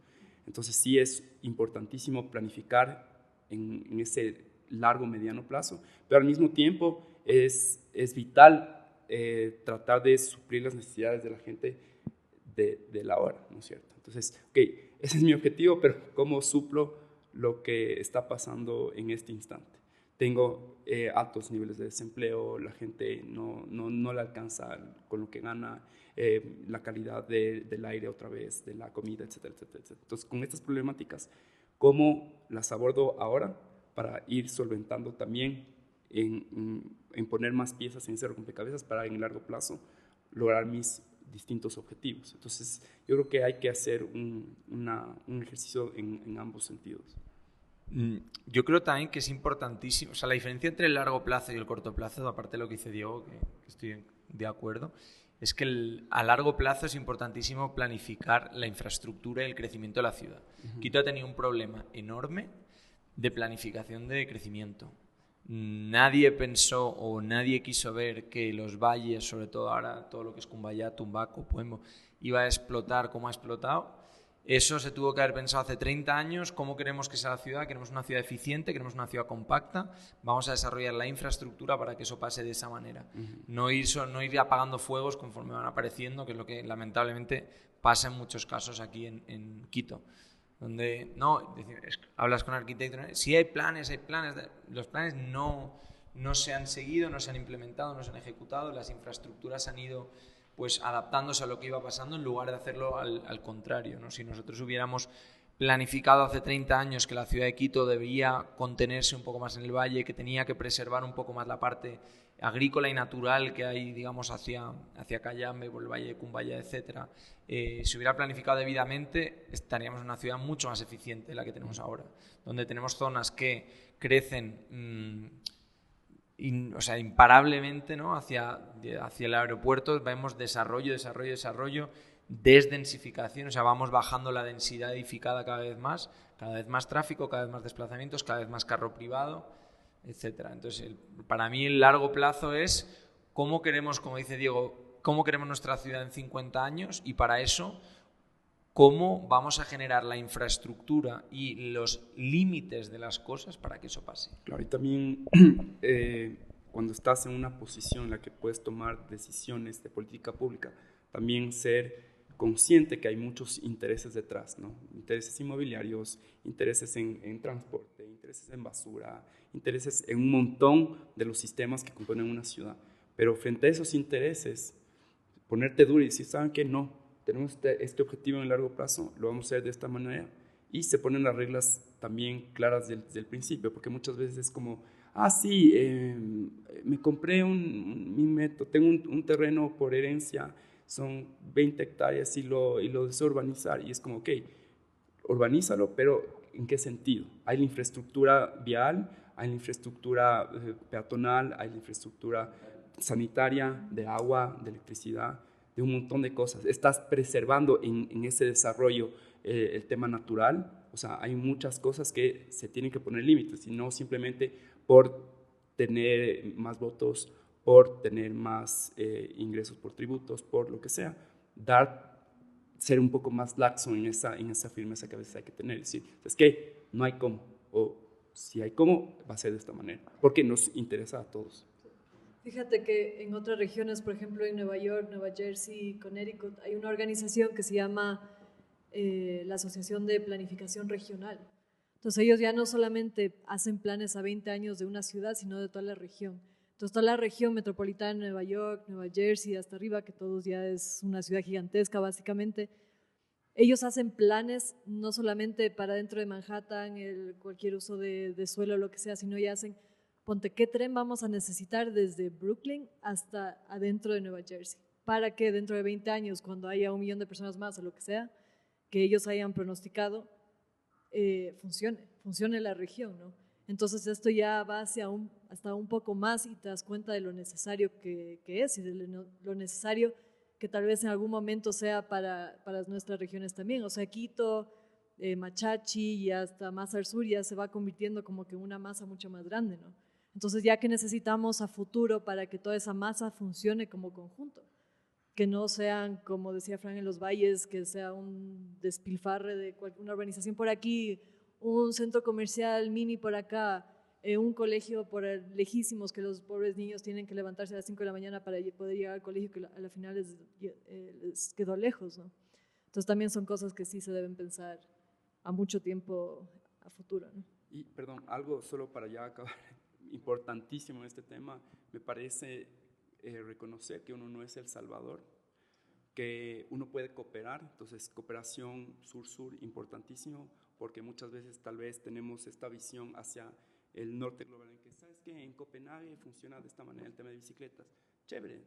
Entonces sí es importantísimo planificar en ese largo, mediano plazo, pero al mismo tiempo es vital tratar de suplir las necesidades de la gente de la hora, ¿no es cierto? Entonces, ok, ese es mi objetivo, pero ¿cómo suplo lo que está pasando en este instante? Tengo altos niveles de desempleo, la gente no le alcanza con lo que gana, la calidad del aire otra vez, de la comida, etcétera, etcétera, etcétera. Entonces, con estas problemáticas, ¿cómo las abordo ahora para ir solventando también en poner más piezas en ese rompecabezas para en el largo plazo lograr mis distintos objetivos? Entonces, yo creo que hay que hacer un ejercicio en ambos sentidos. Yo creo también que es importantísimo, o sea, la diferencia entre el largo plazo y el corto plazo, aparte de lo que dice Diego, que estoy de acuerdo, es que a largo plazo es importantísimo planificar la infraestructura y el crecimiento de la ciudad. Quito ha tenido un problema enorme de planificación de crecimiento. Nadie pensó o nadie quiso ver que los valles, sobre todo ahora todo lo que es Cumbayá, Tumbaco, Puembo, iba a explotar como ha explotado. Eso se tuvo que haber pensado hace 30 años, cómo queremos que sea la ciudad. Queremos una ciudad eficiente, queremos una ciudad compacta, vamos a desarrollar la infraestructura para que eso pase de esa manera. No ir apagando fuegos conforme van apareciendo, que es lo que lamentablemente pasa en muchos casos aquí en Quito. Donde hablas con arquitectos, sí hay planes, los planes no se han seguido, no se han implementado, no se han ejecutado, las infraestructuras han ido pues adaptándose a lo que iba pasando en lugar de hacerlo al contrario, ¿no? Si nosotros hubiéramos planificado hace 30 años que la ciudad de Quito debía contenerse un poco más en el valle, que tenía que preservar un poco más la parte agrícola y natural que hay, digamos, hacia Cayambe, por el valle de Cumbayá, etcétera, si hubiera planificado debidamente, estaríamos en una ciudad mucho más eficiente de la que tenemos ahora, donde tenemos zonas que crecen imparablemente, ¿no? hacia el aeropuerto. Vemos desarrollo, desdensificación, o sea, vamos bajando la densidad edificada cada vez más tráfico, cada vez más desplazamientos, cada vez más carro privado, etcétera. Entonces, para mí el largo plazo es cómo queremos, como dice Diego, cómo queremos nuestra ciudad en 50 años y para eso cómo vamos a generar la infraestructura y los límites de las cosas para que eso pase. Claro, y también cuando estás en una posición en la que puedes tomar decisiones de política pública, también ser consciente que hay muchos intereses detrás, ¿no? Intereses inmobiliarios, intereses en transporte, intereses en basura, intereses en un montón de los sistemas que componen una ciudad. Pero frente a esos intereses, ponerte duro y decir, ¿saben qué? No, tenemos este objetivo en el largo plazo, lo vamos a hacer de esta manera. Y se ponen las reglas también claras desde el principio, porque muchas veces es como, sí, me compré tengo un terreno por herencia, son 20 hectáreas y lo deseo urbanizar. Y es como, ok, urbanízalo, pero ¿en qué sentido? Hay la infraestructura vial, hay la infraestructura peatonal, hay la infraestructura sanitaria, de agua, de electricidad, de un montón de cosas. Estás preservando en ese desarrollo el tema natural. O sea, hay muchas cosas que se tienen que poner límites y no simplemente por tener más votos, por tener más ingresos por tributos, por lo que sea. Ser un poco más laxo en esa firmeza que a veces hay que tener. Es decir, es que no hay cómo, o si hay cómo, va a ser de esta manera, porque nos interesa a todos. Fíjate que en otras regiones, por ejemplo en Nueva York, Nueva Jersey, Connecticut, hay una organización que se llama la Asociación de Planificación Regional. Entonces ellos ya no solamente hacen planes a 20 años de una ciudad, sino de toda la región. Entonces toda la región metropolitana de Nueva York, Nueva Jersey, hasta arriba, que todos ya es una ciudad gigantesca básicamente, ellos hacen planes no solamente para dentro de Manhattan, cualquier uso de suelo o lo que sea, sino ya hacen, ponte, ¿qué tren vamos a necesitar desde Brooklyn hasta adentro de Nueva Jersey? Para que dentro de 20 años, cuando haya 1 millón de personas más o lo que sea, que ellos hayan pronosticado, funcione la región, ¿no? Entonces esto ya va hasta un poco más y te das cuenta de lo necesario que es y de lo necesario que tal vez en algún momento sea para nuestras regiones también. O sea, Quito, Machachi y hasta más al sur ya se va convirtiendo como que en una masa mucho más grande, ¿no? Entonces ya que necesitamos a futuro para que toda esa masa funcione como conjunto, que no sean, como decía Fran, en los valles, que sea un despilfarre de una urbanización por aquí, un centro comercial mini por acá, un colegio por lejísimos, que los pobres niños tienen que levantarse a las 5 de la mañana para poder llegar al colegio, que a la final les quedó lejos, ¿no? Entonces también son cosas que sí se deben pensar a mucho tiempo a futuro, ¿no? Y, perdón, algo solo para ya acabar, importantísimo en este tema, me parece reconocer que uno no es El Salvador, que uno puede cooperar, entonces cooperación sur-sur, importantísimo, porque muchas veces tal vez tenemos esta visión hacia el norte global, en que, ¿sabes qué? En Copenhague funciona de esta manera el tema de bicicletas, chévere,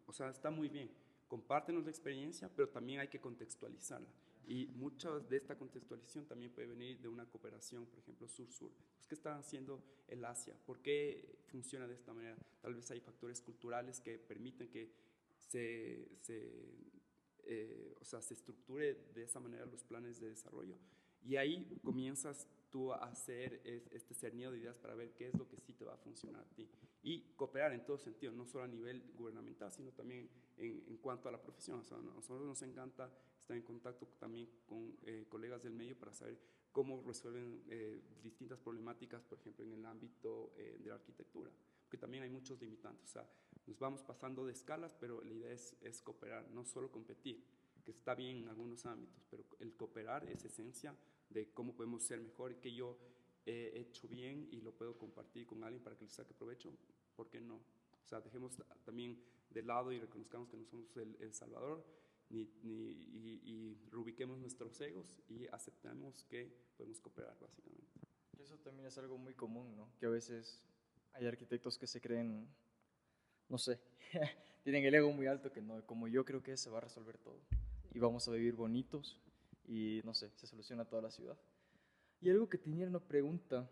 o sea, está muy bien, compártenos la experiencia, pero también hay que contextualizarla, y mucha de esta contextualización también puede venir de una cooperación, por ejemplo, sur-sur. ¿Qué está haciendo el Asia? ¿Por qué funciona de esta manera? Tal vez hay factores culturales que permiten que se estructure de esa manera los planes de desarrollo. Y ahí comienzas tú a hacer este cernido de ideas para ver qué es lo que sí te va a funcionar a ti. Y cooperar en todo sentido, no solo a nivel gubernamental, sino también en cuanto a la profesión. O sea, a nosotros nos encanta estar en contacto también con colegas del medio para saber cómo resuelven distintas problemáticas, por ejemplo, en el ámbito de la arquitectura, porque también hay muchos limitantes. O sea, nos vamos pasando de escalas, pero la idea es cooperar, no solo competir, que está bien en algunos ámbitos, pero el cooperar es esencia de cómo podemos ser mejor, que yo he hecho bien y lo puedo compartir con alguien para que le saque provecho, ¿por qué no? O sea, dejemos también de lado y reconozcamos que no somos el Salvador, y reubiquemos nuestros egos y aceptemos que podemos cooperar, básicamente. Eso también es algo muy común, ¿no? Que a veces hay arquitectos que se creen, no sé, tienen el ego muy alto, que no, como yo creo que se va a resolver todo y vamos a vivir bonitos y no sé, se soluciona toda la ciudad. Y algo que tenía una pregunta,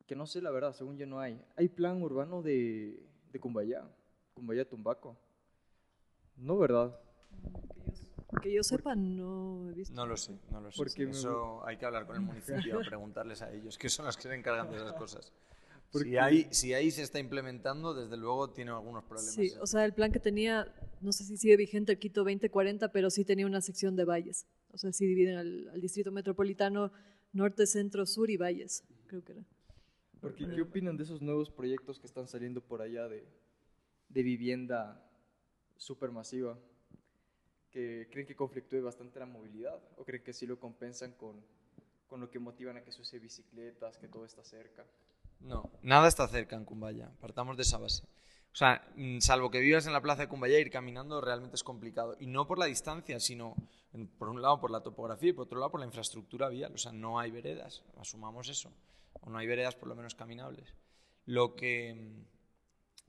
que no sé la verdad, según yo no hay. ¿Hay plan urbano de Cumbayá, Tumbaco? No, ¿verdad? Que yo sepa, no he visto. No lo sé. Porque eso hay que hablar con el municipio, preguntarles a ellos, que son los que se encargan de esas cosas. Porque Si ahí se está implementando, desde luego tiene algunos problemas. Sí, o sea, el plan que tenía, no sé si sigue vigente el Quito 2040, pero sí tenía una sección de valles. O sea, sí dividen al distrito metropolitano norte, centro, sur y valles, creo que era. Porque, ¿qué opinan de esos nuevos proyectos que están saliendo por allá de vivienda supermasiva? ¿Que creen que conflictúe bastante la movilidad? ¿O creen que sí lo compensan con lo que motivan a que se use bicicletas, que todo está cerca? No, nada está cerca en Cumbayá, partamos de esa base. O sea, salvo que vivas en la plaza de Cumbayá, ir caminando realmente es complicado. Y no por la distancia, sino, por un lado, por la topografía y por otro lado, por la infraestructura vial. O sea, no hay veredas, asumamos eso. O no hay veredas por lo menos caminables. Lo que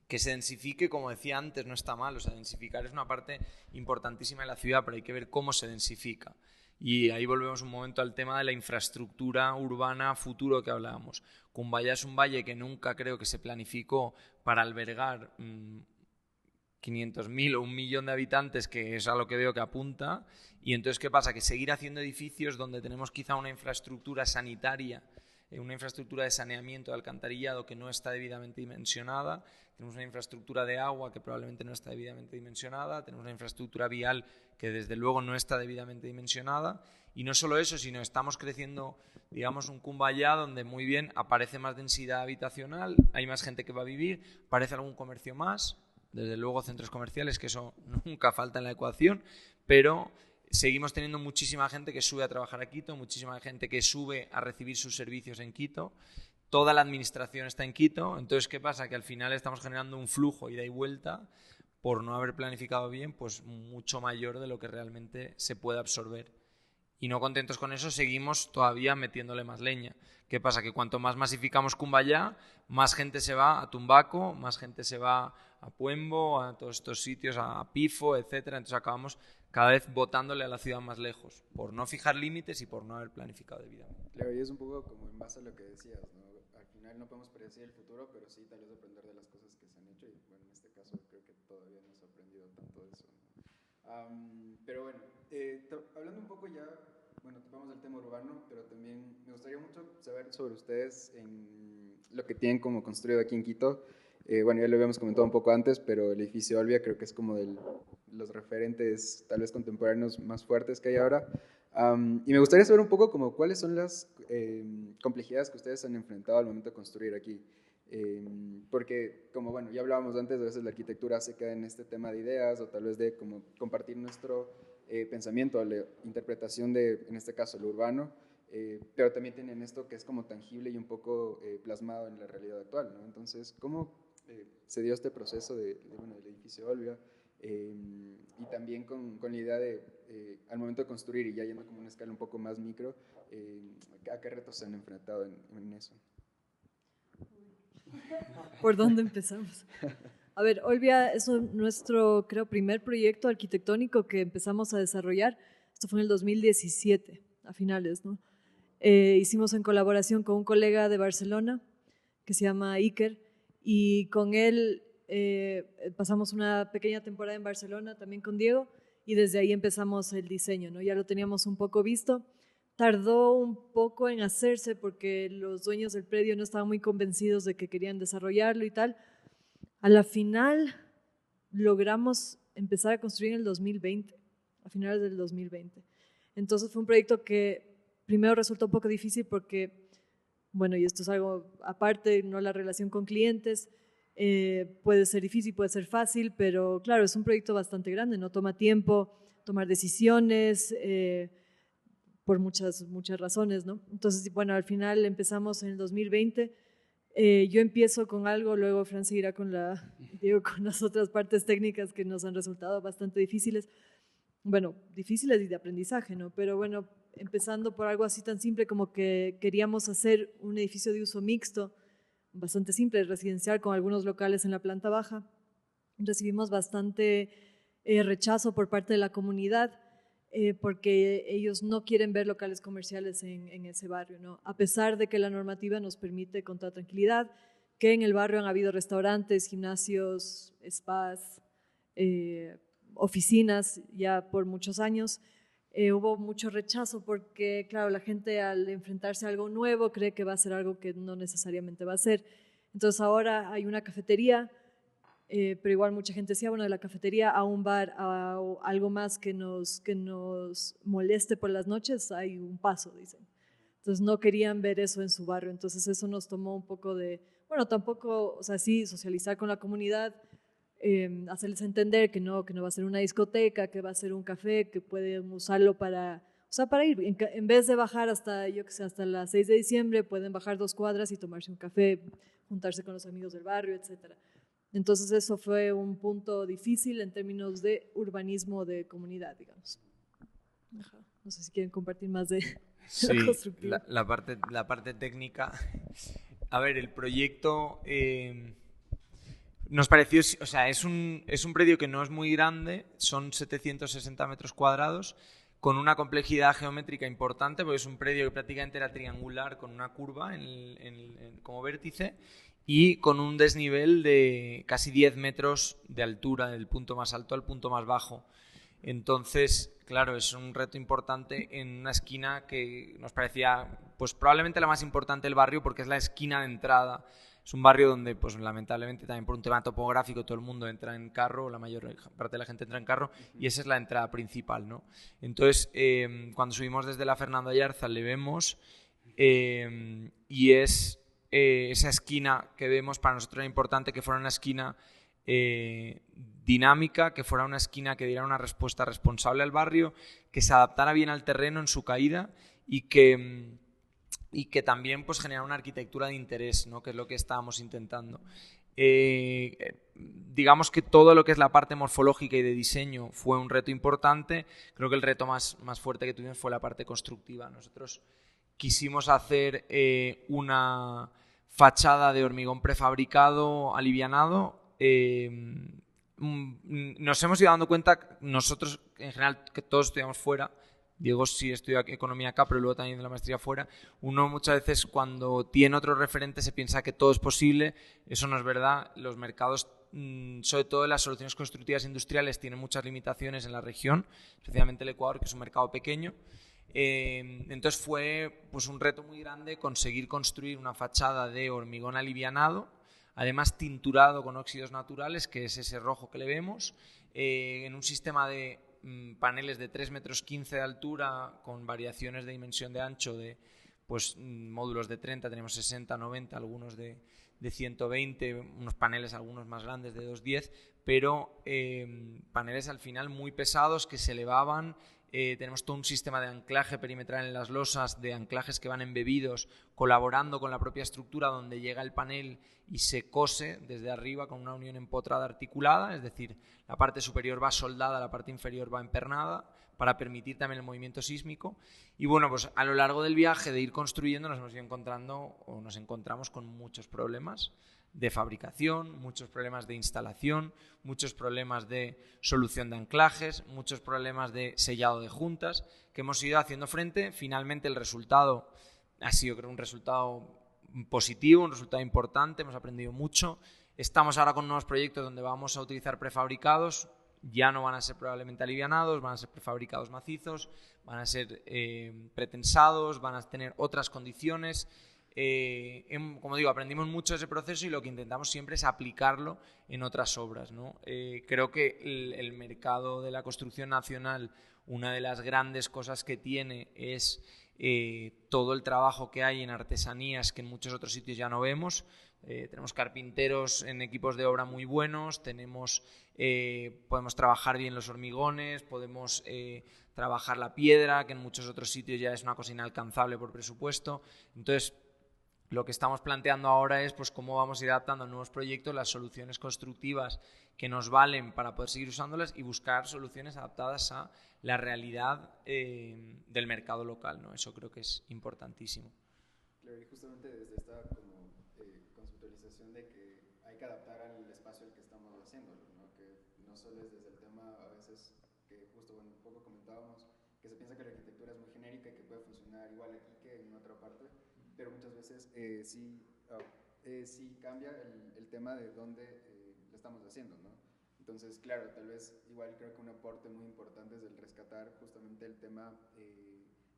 se densifique, como decía antes, no está mal. O sea, densificar es una parte importantísima de la ciudad, pero hay que ver cómo se densifica. Y ahí volvemos un momento al tema de la infraestructura urbana futuro que hablábamos. Cumbayá es un valle que nunca creo que se planificó para albergar 500.000 o 1 millón de habitantes, que es a lo que veo que apunta. Y entonces, ¿qué pasa? Que seguir haciendo edificios donde tenemos quizá una infraestructura sanitaria, una infraestructura de saneamiento de alcantarillado que no está debidamente dimensionada, tenemos una infraestructura de agua que probablemente no está debidamente dimensionada, tenemos una infraestructura vial que desde luego no está debidamente dimensionada, y no solo eso, sino estamos creciendo, digamos, un Cumbayá donde muy bien aparece más densidad habitacional, hay más gente que va a vivir, aparece algún comercio más, desde luego centros comerciales, que eso nunca falta en la ecuación, pero seguimos teniendo muchísima gente que sube a trabajar a Quito, muchísima gente que sube a recibir sus servicios en Quito, toda la administración está en Quito. Entonces, ¿qué pasa? Que al final estamos generando un flujo ida y vuelta por no haber planificado bien, pues mucho mayor de lo que realmente se puede absorber. Y no contentos con eso, seguimos todavía metiéndole más leña. ¿Qué pasa? Que cuanto más masificamos Cumbayá, más gente se va a Tumbaco, más gente se va a Puembo, a todos estos sitios, a Pifo, etcétera. Entonces acabamos cada vez botándole a la ciudad más lejos, por no fijar límites y por no haber planificado debidamente. Claro, y es un poco como en base a lo que decías, ¿no? Al final no podemos predecir el futuro, pero sí tal vez aprender de las cosas que se han hecho, y bueno, en este caso creo que todavía no se ha aprendido tanto de eso, ¿no? Pero bueno, hablando un poco ya, bueno, tocamos el tema urbano, pero también me gustaría mucho saber sobre ustedes en lo que tienen como construido aquí en Quito. Bueno, ya lo habíamos comentado un poco antes, pero el edificio Olvia creo que es como de los referentes tal vez contemporáneos más fuertes que hay ahora. Y me gustaría saber un poco como cuáles son las complejidades que ustedes han enfrentado al momento de construir aquí. Porque, como bueno, ya hablábamos antes, a veces la arquitectura se queda en este tema de ideas o tal vez de como compartir nuestro pensamiento, la interpretación de, en este caso, lo urbano, pero también tienen esto que es como tangible y un poco plasmado en la realidad actual, ¿no? Entonces, ¿cómo se dio este proceso bueno, del edificio Olvia? Y también con la idea de, al momento de construir y ya yendo como una escala un poco más micro, ¿a qué retos se han enfrentado en eso? ¿Por dónde empezamos? A ver, Olvia es nuestro, creo, primer proyecto arquitectónico que empezamos a desarrollar. Esto fue en el 2017, a finales, ¿no? Hicimos en colaboración con un colega de Barcelona que se llama Iker, y con él pasamos una pequeña temporada en Barcelona también con Diego, y desde ahí empezamos el diseño, ¿no? Ya lo teníamos un poco visto. Tardó un poco en hacerse porque los dueños del predio no estaban muy convencidos de que querían desarrollarlo y tal. A la final logramos empezar a construir en el 2020, a finales del 2020. Entonces fue un proyecto que primero resultó un poco difícil porque, bueno, y esto es algo aparte, no la relación con clientes, puede ser difícil, puede ser fácil, pero claro, es un proyecto bastante grande, ¿no? Toma tiempo tomar decisiones, por muchas razones, ¿no? Entonces, bueno, al final empezamos en el 2020. Yo empiezo con algo, luego Fran seguirá con las otras partes técnicas que nos han resultado bastante difíciles. Bueno, difíciles y de aprendizaje, ¿no? Pero bueno, empezando por algo así tan simple como que queríamos hacer un edificio de uso mixto, bastante simple, residencial, con algunos locales en la planta baja. Recibimos bastante rechazo por parte de la comunidad, porque ellos no quieren ver locales comerciales en ese barrio, ¿no? A pesar de que la normativa nos permite con toda tranquilidad, que en el barrio han habido restaurantes, gimnasios, spas, oficinas ya por muchos años. Hubo mucho rechazo porque, claro, la gente al enfrentarse a algo nuevo cree que va a ser algo que no necesariamente va a ser. Entonces ahora hay una cafetería, pero igual mucha gente decía, bueno, de la cafetería a un bar, a algo más que nos moleste por las noches, hay un paso, dicen. Entonces no querían ver eso en su barrio, entonces eso nos tomó un poco de, bueno, tampoco, o sea, sí, socializar con la comunidad, hacerles entender que no va a ser una discoteca, que va a ser un café, que pueden usarlo para, o sea, para ir, en vez de bajar hasta, yo que sé, hasta las 6 de diciembre, pueden bajar 2 cuadras y tomarse un café, juntarse con los amigos del barrio, etcétera. Entonces eso fue un punto difícil en términos de urbanismo de comunidad, digamos. Ajá. No sé si quieren compartir más de lo constructivo. La parte técnica. A ver, el proyecto nos pareció, o sea, es un predio que no es muy grande, son 760 metros cuadrados, con una complejidad geométrica importante, porque es un predio que prácticamente era triangular, con una curva como vértice, y con un desnivel de casi 10 metros de altura, del punto más alto al punto más bajo. Entonces, claro, es un reto importante en una esquina que nos parecía, pues probablemente la más importante del barrio, porque es la esquina de entrada. Es un barrio donde, pues lamentablemente, también por un tema topográfico, todo el mundo entra en carro, la mayor parte de la gente entra en carro, y esa es la entrada principal, ¿no? Entonces, cuando subimos desde la Fernando Ayarza, le vemos, y es esa esquina que vemos, para nosotros era importante que fuera una esquina dinámica, que fuera una esquina que diera una respuesta responsable al barrio, que se adaptara bien al terreno en su caída y que también pues generara una arquitectura de interés, ¿no? Que es lo que estábamos intentando. Digamos que todo lo que es la parte morfológica y de diseño fue un reto importante. Creo que el reto más fuerte que tuvimos fue la parte constructiva. Nosotros quisimos hacer una fachada de hormigón prefabricado alivianado. Nos hemos ido dando cuenta, nosotros en general, que todos estudiamos fuera. Diego sí estudia economía acá, pero luego también de la maestría fuera. Uno muchas veces cuando tiene otro referente se piensa que todo es posible. Eso no es verdad. Los mercados, sobre todo las soluciones constructivas industriales, tienen muchas limitaciones en la región, especialmente el Ecuador, que es un mercado pequeño. Entonces fue pues, un reto muy grande conseguir construir una fachada de hormigón alivianado, además tinturado con óxidos naturales, que es ese rojo que le vemos, en un sistema de paneles de 3,15 metros de altura con variaciones de dimensión de ancho de pues, módulos de 30, tenemos 60, 90, algunos de 120, unos paneles algunos más grandes de 210, pero paneles al final muy pesados que se elevaban. Tenemos todo un sistema de anclaje perimetral en las losas, de anclajes que van embebidos, colaborando con la propia estructura donde llega el panel y se cose desde arriba con una unión empotrada articulada, es decir, la parte superior va soldada, la parte inferior va empernada, para permitir también el movimiento sísmico. Y bueno, pues a lo largo del viaje de ir construyendo nos hemos ido encontrando o nos encontramos con muchos problemas de fabricación, muchos problemas de instalación, muchos problemas de solución de anclajes, muchos problemas de sellado de juntas, que hemos ido haciendo frente. Finalmente el resultado ha sido, creo, un resultado positivo, un resultado importante, hemos aprendido mucho. Estamos ahora con nuevos proyectos donde vamos a utilizar prefabricados, ya no van a ser probablemente alivianados, van a ser prefabricados macizos, van a ser pretensados, van a tener otras condiciones. Como digo, aprendimos mucho de ese proceso y lo que intentamos siempre es aplicarlo en otras obras, ¿no? Creo que el mercado de la construcción nacional, una de las grandes cosas que tiene es todo el trabajo que hay en artesanías que en muchos otros sitios ya no vemos. Tenemos carpinteros en equipos de obra muy buenos, podemos trabajar bien los hormigones, podemos trabajar la piedra, que en muchos otros sitios ya es una cosa inalcanzable por presupuesto. Entonces, lo que estamos planteando ahora es pues, cómo vamos a ir adaptando a nuevos proyectos las soluciones constructivas que nos valen para poder seguir usándolas y buscar soluciones adaptadas a la realidad del mercado local, ¿no? Eso creo que es importantísimo. Claro, y justamente desde esta como, conceptualización de que hay que adaptar al espacio al que estamos haciéndolo, ¿no? Que no solo es desde el tema a veces que justo bueno, un poco comentábamos que se piensa que la arquitectura es muy genérica y que puede funcionar igual aquí que en otra parte, pero muchas veces sí cambia el tema de dónde lo estamos haciendo, ¿no? Entonces, claro, tal vez igual creo que un aporte muy importante es el rescatar justamente el tema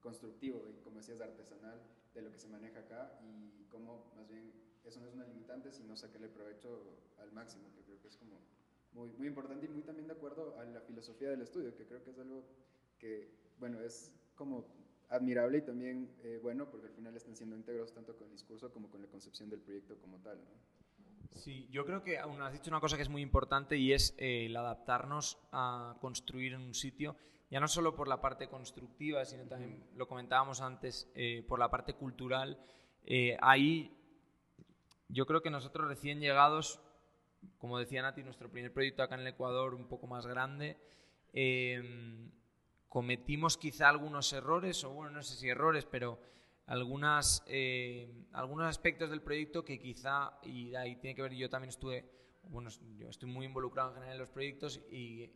constructivo y, como decías, artesanal de lo que se maneja acá y cómo más bien eso no es una limitante, sino sacarle provecho al máximo, que creo que es como muy, muy importante y muy también de acuerdo a la filosofía del estudio, que creo que es algo que, bueno, es como admirable y también bueno, porque al final están siendo íntegros tanto con el discurso como con la concepción del proyecto como tal, ¿no? Sí, yo creo que aún has dicho una cosa que es muy importante y es el adaptarnos a construir en un sitio, ya no solo por la parte constructiva, sino también, lo comentábamos antes, por la parte cultural. Ahí yo creo que nosotros recién llegados, como decía Nati, nuestro primer proyecto acá en el Ecuador un poco más grande, cometimos quizá algunos errores, o bueno, no sé si errores, pero algunos aspectos del proyecto que quizá, y de ahí tiene que ver, yo estoy muy involucrado en general en los proyectos y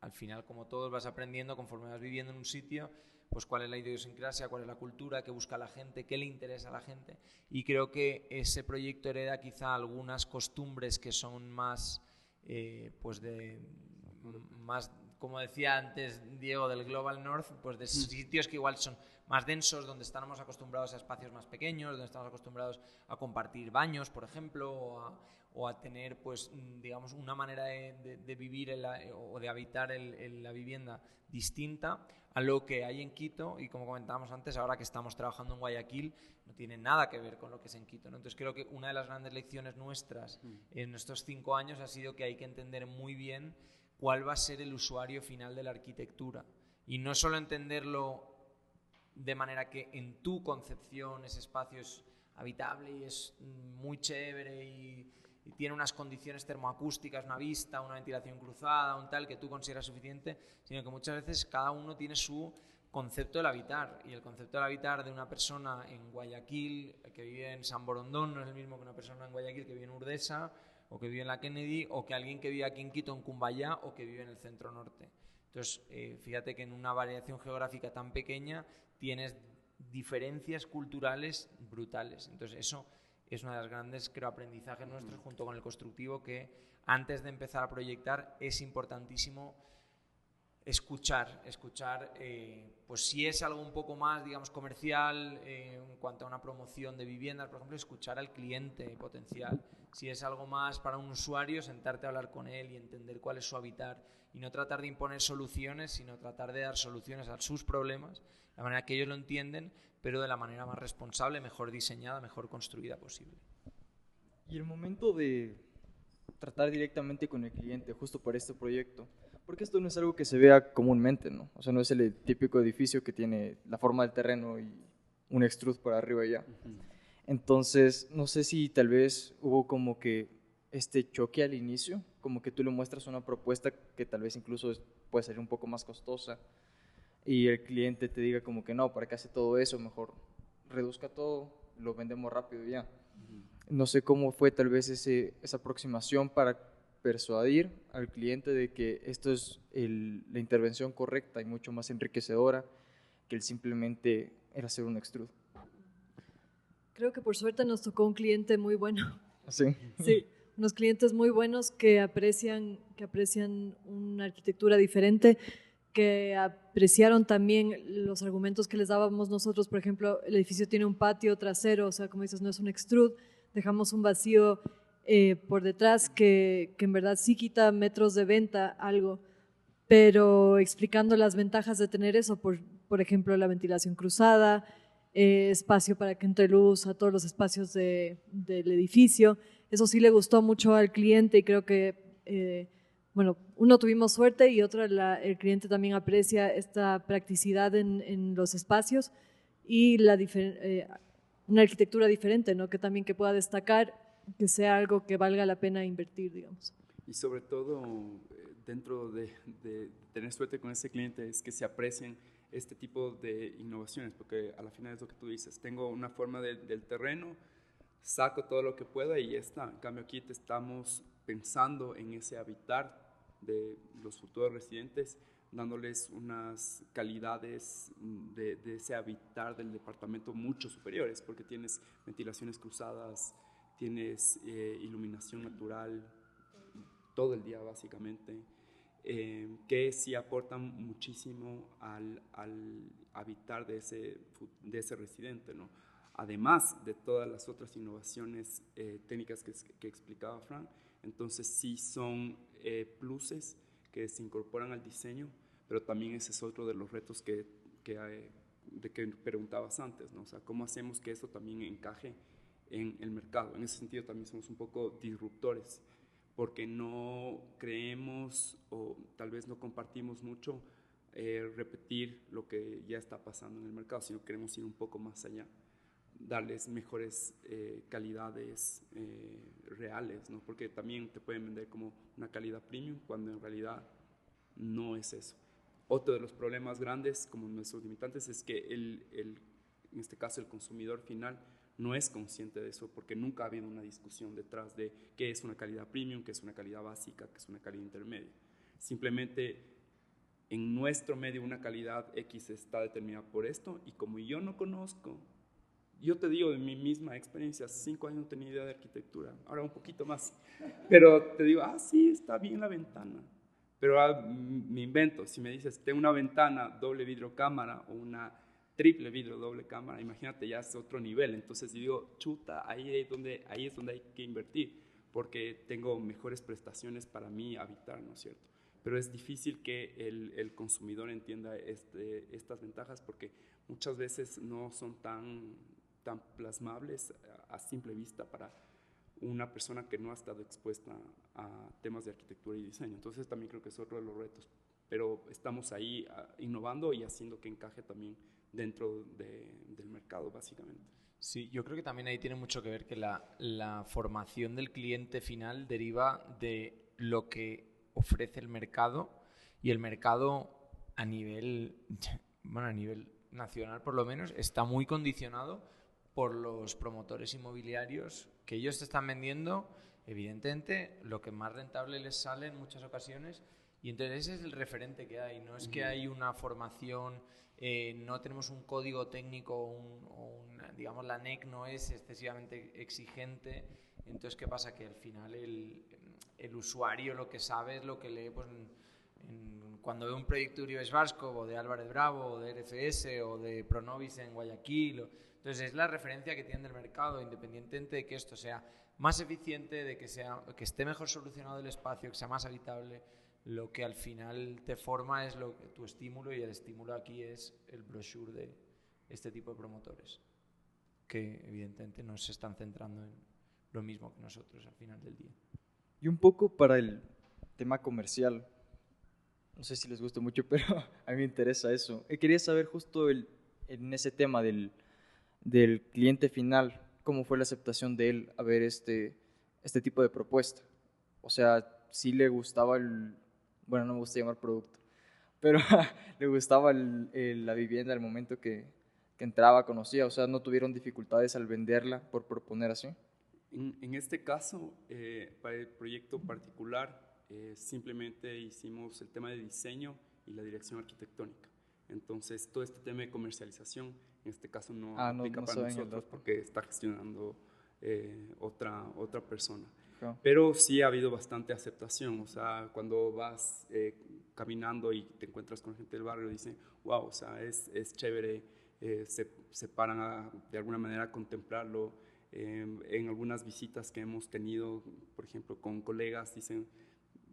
al final, como todos, vas aprendiendo conforme vas viviendo en un sitio, pues cuál es la idiosincrasia, cuál es la cultura, qué busca la gente, qué le interesa a la gente, y creo que ese proyecto hereda quizá algunas costumbres que son más, más, como decía antes Diego, del Global North, pues de sitios que igual son más densos, donde estamos acostumbrados a espacios más pequeños, donde estamos acostumbrados a compartir baños, por ejemplo, o a tener, pues, digamos, una manera de vivir o de habitar la vivienda distinta a lo que hay en Quito. Y como comentábamos antes, ahora que estamos trabajando en Guayaquil, no tiene nada que ver con lo que es en Quito, ¿no? Entonces creo que una de las grandes lecciones nuestras en estos 5 años ha sido que hay que entender muy bien cuál va a ser el usuario final de la arquitectura. Y no solo entenderlo de manera que en tu concepción ese espacio es habitable y es muy chévere y tiene unas condiciones termoacústicas, una vista, una ventilación cruzada, un tal que tú consideras suficiente, sino que muchas veces cada uno tiene su concepto del habitar, y el concepto del habitar de una persona en Guayaquil que vive en San Borondón no es el mismo que una persona en Guayaquil que vive en Urdesa o que vive en la Kennedy, o que alguien que vive aquí en Quito, en Cumbayá, o que vive en el centro norte. Entonces, fíjate que en una variación geográfica tan pequeña tienes diferencias culturales brutales. Entonces, eso es una de las grandes, creo, aprendizajes nuestros, junto con el constructivo, que antes de empezar a proyectar es importantísimo escuchar, pues si es algo un poco más, digamos, comercial, en cuanto a una promoción de viviendas, por ejemplo, escuchar al cliente potencial. Si es algo más para un usuario, sentarte a hablar con él y entender cuál es su habitar, y no tratar de imponer soluciones, sino tratar de dar soluciones a sus problemas, de la manera que ellos lo entienden, pero de la manera más responsable, mejor diseñada, mejor construida posible. Y el momento de tratar directamente con el cliente, justo para este proyecto, porque esto no es algo que se vea comúnmente, ¿no? O sea, no es el típico edificio que tiene la forma del terreno y un extrude por arriba y ya. Entonces, no sé si tal vez hubo como que este choque al inicio, como que tú le muestras una propuesta que tal vez incluso puede ser un poco más costosa y el cliente te diga como que no, ¿para qué hace todo eso? Mejor reduzca todo, lo vendemos rápido y ya. No sé cómo fue tal vez esa aproximación para persuadir al cliente de que esto es la intervención correcta y mucho más enriquecedora que el simplemente era hacer un extrude. Creo que por suerte nos tocó un cliente muy bueno. ¿Sí? Sí, unos clientes muy buenos que aprecian una arquitectura diferente, que apreciaron también los argumentos que les dábamos nosotros. Por ejemplo, el edificio tiene un patio trasero, o sea, como dices, no es un extrude, dejamos un vacío por detrás que en verdad sí quita metros de venta algo, pero explicando las ventajas de tener eso, por ejemplo, la ventilación cruzada, espacio para que entre luz a todos los espacios del edificio. Eso sí le gustó mucho al cliente, y creo que, bueno, uno, tuvimos suerte, y otro, el cliente también aprecia esta practicidad en los espacios y una arquitectura diferente, ¿no? Que también que pueda destacar, que sea algo que valga la pena invertir, digamos. Y sobre todo, dentro de tener suerte con ese cliente, es que se aprecien este tipo de innovaciones, porque a la final es lo que tú dices, tengo una forma del terreno, saco todo lo que pueda y ya está. En cambio aquí te estamos pensando en ese habitar de los futuros residentes, dándoles unas calidades de ese habitar del departamento mucho superiores, porque tienes ventilaciones cruzadas, tienes iluminación natural todo el día básicamente, que sí aportan muchísimo al habitar de ese residente, ¿no? Además de todas las otras innovaciones técnicas que explicaba Fran. Entonces sí son pluses que se incorporan al diseño, pero también ese es otro de los retos de que preguntabas antes, ¿no? O sea, ¿cómo hacemos que eso también encaje en el mercado? En ese sentido también somos un poco disruptores, porque no creemos o tal vez no compartimos mucho repetir lo que ya está pasando en el mercado, sino queremos ir un poco más allá, darles mejores calidades reales, ¿no? Porque también te pueden vender como una calidad premium cuando en realidad no es eso. Otro de los problemas grandes, como nuestros limitantes, es que en este caso el consumidor final no es consciente de eso, porque nunca ha habido una discusión detrás de qué es una calidad premium, qué es una calidad básica, qué es una calidad intermedia. Simplemente en nuestro medio una calidad X está determinada por esto, y como yo no conozco, yo te digo de mi misma experiencia, hace 5 años no tenía idea de arquitectura, ahora un poquito más, pero te digo, sí, está bien la ventana, pero me invento, si me dices, tengo una ventana doble vidrio cámara o una triple vidrio doble cámara, imagínate, ya es otro nivel. Entonces yo digo, chuta, ahí es donde hay que invertir, porque tengo mejores prestaciones para mí habitar, ¿no es cierto? Pero es difícil que el consumidor entienda estas ventajas, porque muchas veces no son tan plasmables a simple vista para una persona que no ha estado expuesta a temas de arquitectura y diseño. Entonces también creo que es otro de los retos, pero estamos ahí innovando y haciendo que encaje también dentro del mercado, básicamente. Sí, yo creo que también ahí tiene mucho que ver que la formación del cliente final deriva de lo que ofrece el mercado, y el mercado a nivel nacional por lo menos está muy condicionado por los promotores inmobiliarios, que ellos te están vendiendo evidentemente lo que más rentable les sale en muchas ocasiones, y entonces ese es el referente que hay. No es que hay una formación, no tenemos un código técnico digamos, la NEC no es excesivamente exigente. Entonces, ¿qué pasa? Que al final el usuario lo que sabe es lo que lee, pues, cuando ve un proyecto de Uribe Vasco o de Álvarez Bravo o de RFS o de Pronovis en Guayaquil. Entonces, es la referencia que tiene el mercado, independientemente de que esto sea más eficiente, de que esté mejor solucionado el espacio, que sea más habitable. Lo que al final te forma es tu estímulo, y el estímulo aquí es el brochure de este tipo de promotores, que evidentemente no se están centrando en lo mismo que nosotros al final del día. Y un poco para el tema comercial, no sé si les gusta mucho, pero a mí me interesa eso. Quería saber justo en ese tema del cliente final, cómo fue la aceptación de él a ver este tipo de propuesta. O sea, sí le gustaba bueno, no me gusta llamar producto, pero le gustaba la vivienda al momento que entraba, conocía. O sea, no tuvieron dificultades al venderla, por proponer así. En este caso, para el proyecto particular, simplemente hicimos el tema de diseño y la dirección arquitectónica. Entonces, todo este tema de comercialización, en este caso no aplica para nosotros, porque está gestionando otra persona. Claro. Pero sí ha habido bastante aceptación. O sea, cuando vas caminando y te encuentras con gente del barrio, dicen, wow, o sea, es chévere, se paran de alguna manera a contemplarlo. En algunas visitas que hemos tenido, por ejemplo, con colegas, dicen,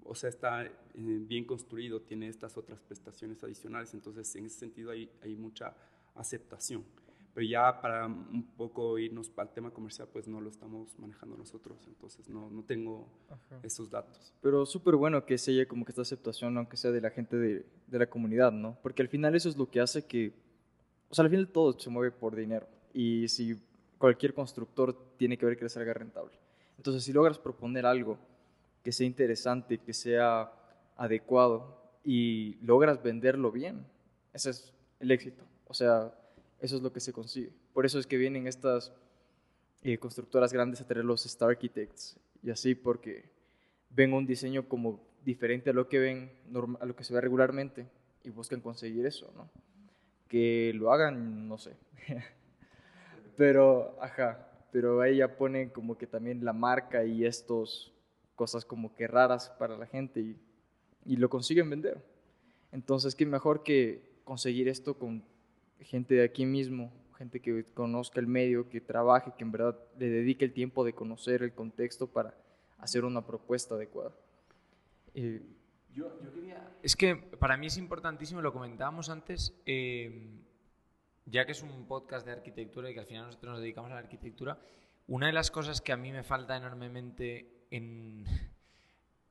o sea, está bien construido, tiene estas otras prestaciones adicionales. Entonces, en ese sentido hay mucha aceptación. Pero ya para un poco irnos al tema comercial, pues no lo estamos manejando nosotros. Entonces, no tengo esos datos. Pero súper bueno que se haya como que esta aceptación, aunque sea de la gente de la comunidad, ¿no? Porque al final eso es lo que hace que, o sea, al final todo se mueve por dinero. Y si cualquier constructor tiene que ver que le salga rentable. Entonces, si logras proponer algo que sea interesante, que sea adecuado y logras venderlo bien, ese es el éxito. O sea, eso es lo que se consigue. Por eso es que vienen estas constructoras grandes a traer los Star Architects y así, porque ven un diseño como diferente a lo que ven, a lo que se ve regularmente, y buscan conseguir eso, ¿no? Que lo hagan, no sé. Pero ahí ya ponen como que también la marca y estos cosas como que raras para la gente, y lo consiguen vender. Entonces, qué mejor que conseguir esto con gente de aquí mismo, gente que conozca el medio, que trabaje, que en verdad le dedique el tiempo de conocer el contexto para hacer una propuesta adecuada. Yo quería... Es que para mí es importantísimo, lo comentábamos antes, ya que es un podcast de arquitectura y que al final nosotros nos dedicamos a la arquitectura, una de las cosas que a mí me falta enormemente en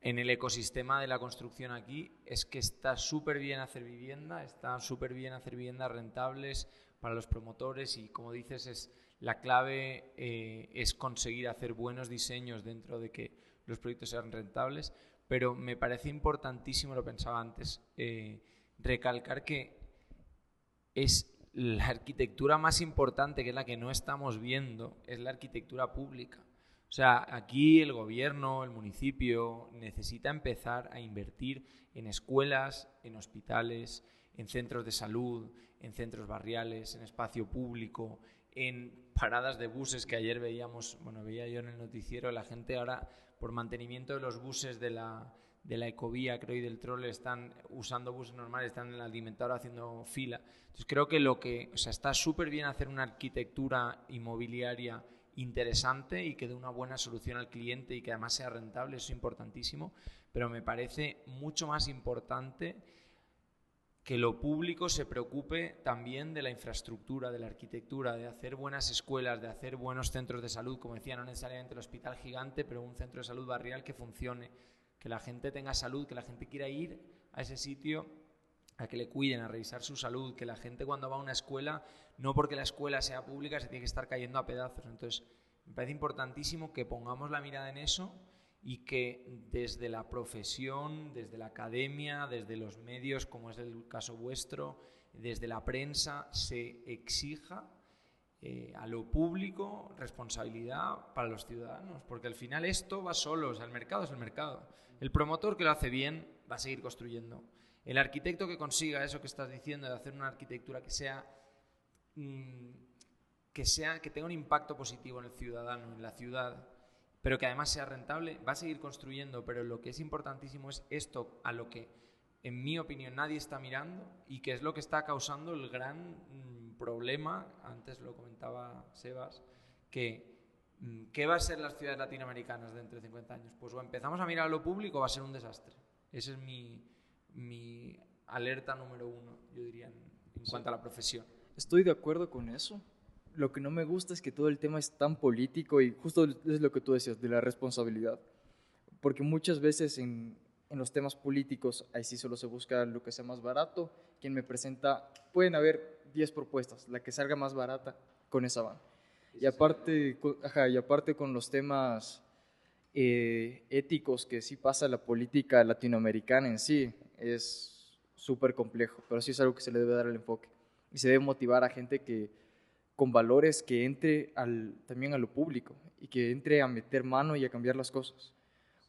el ecosistema de la construcción aquí es que está súper bien hacer viviendas rentables para los promotores, y como dices, la clave es conseguir hacer buenos diseños dentro de que los proyectos sean rentables. Pero me parece importantísimo, lo pensaba antes, recalcar que es la arquitectura más importante, que es la que no estamos viendo, es la arquitectura pública. O sea, aquí el gobierno, el municipio, necesita empezar a invertir en escuelas, en hospitales, en centros de salud, en centros barriales, en espacio público, en paradas de buses, que ayer veía yo en el noticiero, la gente ahora, por mantenimiento de los buses de la Ecovía, creo, y del Troll, están usando buses normales, están en el alimentador haciendo fila. Entonces creo que está súper bien hacer una arquitectura inmobiliaria interesante y que dé una buena solución al cliente y que además sea rentable, eso es importantísimo, pero me parece mucho más importante que lo público se preocupe también de la infraestructura, de la arquitectura, de hacer buenas escuelas, de hacer buenos centros de salud, como decía, no necesariamente el hospital gigante, pero un centro de salud barrial que funcione, que la gente tenga salud, que la gente quiera ir a ese sitio a que le cuiden, a revisar su salud, que la gente cuando va a una escuela, no porque la escuela sea pública, se tiene que estar cayendo a pedazos. Entonces, me parece importantísimo que pongamos la mirada en eso y que desde la profesión, desde la academia, desde los medios, como es el caso vuestro, desde la prensa, se exija a lo público responsabilidad para los ciudadanos, porque al final esto va solo, o sea, el mercado es el mercado. El promotor que lo hace bien va a seguir construyendo. El arquitecto que consiga eso que estás diciendo, de hacer una arquitectura que tenga un impacto positivo en el ciudadano, en la ciudad, pero que además sea rentable, va a seguir construyendo. Pero lo que es importantísimo es esto, a lo que, en mi opinión, nadie está mirando y que es lo que está causando el gran problema, antes lo comentaba Sebas, que ¿qué va a ser las ciudades latinoamericanas dentro de 50 años? Pues o empezamos a mirar a lo público o va a ser un desastre. Esa es mi alerta número 1, yo diría, en cuanto a la profesión. Estoy de acuerdo con eso. Lo que no me gusta es que todo el tema es tan político y justo es lo que tú decías, de la responsabilidad. Porque muchas veces en los temas políticos, ahí sí solo se busca lo que sea más barato. Quien me presenta, pueden haber 10 propuestas, la que salga más barata, con esa van. Y aparte con los temas éticos que sí pasa la política latinoamericana en sí, es súper complejo, pero sí es algo que se le debe dar el enfoque. Y se debe motivar a gente con valores que entre también a lo público y que entre a meter mano y a cambiar las cosas.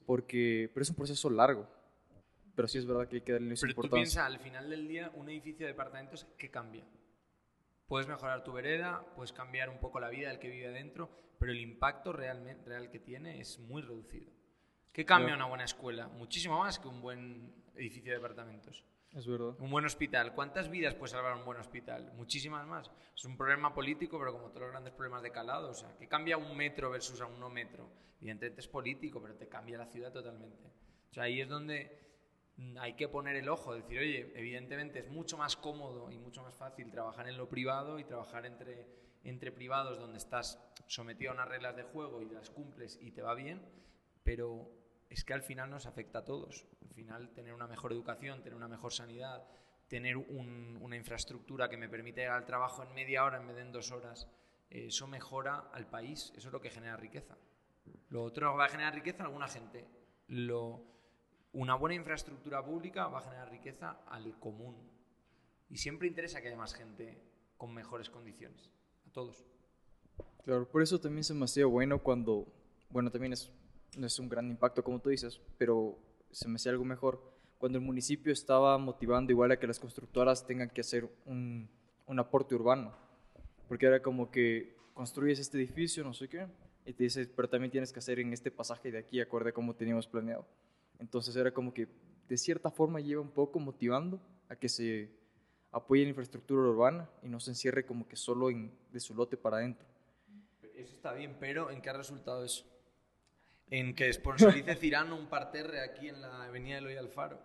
Pero es un proceso largo, pero sí es verdad que hay que darle esa importancia. Pero tú piensas, al final del día, un edificio de departamentos, ¿qué cambia? Puedes mejorar tu vereda, puedes cambiar un poco la vida del que vive adentro, pero el impacto real que tiene es muy reducido. ¿Qué cambia una buena escuela? Muchísimo más que un buen edificio de departamentos. Es verdad. Un buen hospital. ¿Cuántas vidas puede salvar un buen hospital? Muchísimas más. Es un problema político, pero como todos los grandes problemas de calado. O sea, ¿qué cambia un metro versus a un no metro? Evidentemente es político, pero te cambia la ciudad totalmente. O sea, ahí es donde hay que poner el ojo. Decir, oye, evidentemente es mucho más cómodo y mucho más fácil trabajar en lo privado y trabajar entre privados donde estás sometido a unas reglas de juego y las cumples y te va bien, pero es que al final nos afecta a todos. Al final, tener una mejor educación, tener una mejor sanidad, tener una infraestructura que me permite llegar al trabajo en media hora en vez de en 2 horas, eso mejora al país. Eso es lo que genera riqueza. Lo otro va a generar riqueza a alguna gente. Una buena infraestructura pública va a generar riqueza al común. Y siempre interesa que haya más gente con mejores condiciones. A todos. Claro, por eso también se me hacía bueno cuando, también no es un gran impacto como tú dices, pero se me hacía algo mejor cuando el municipio estaba motivando igual a que las constructoras tengan que hacer un aporte urbano, porque era como que construyes este edificio, no sé qué, y te dices, pero también tienes que hacer en este pasaje de aquí, acorde a como teníamos planeado. Entonces era como que de cierta forma lleva un poco motivando a que se apoye la infraestructura urbana y no se encierre como que solo de su lote para adentro. Eso está bien, pero ¿en qué ha resultado eso? En que sponsorice Cirano un parterre aquí en la avenida Eloy Alfaro.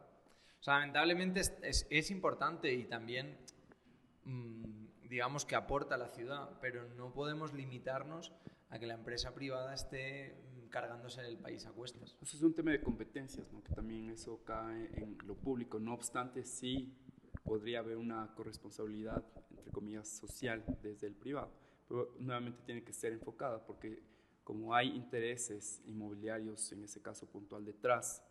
O sea, lamentablemente es importante y también, digamos que aporta a la ciudad, pero no podemos limitarnos a que la empresa privada esté cargándose el país a cuestas. Eso es un tema de competencias, ¿no? Que también eso cae en lo público. No obstante, sí podría haber una corresponsabilidad, entre comillas, social desde el privado, pero nuevamente tiene que ser enfocada porque como hay intereses inmobiliarios, en ese caso puntual, detrás,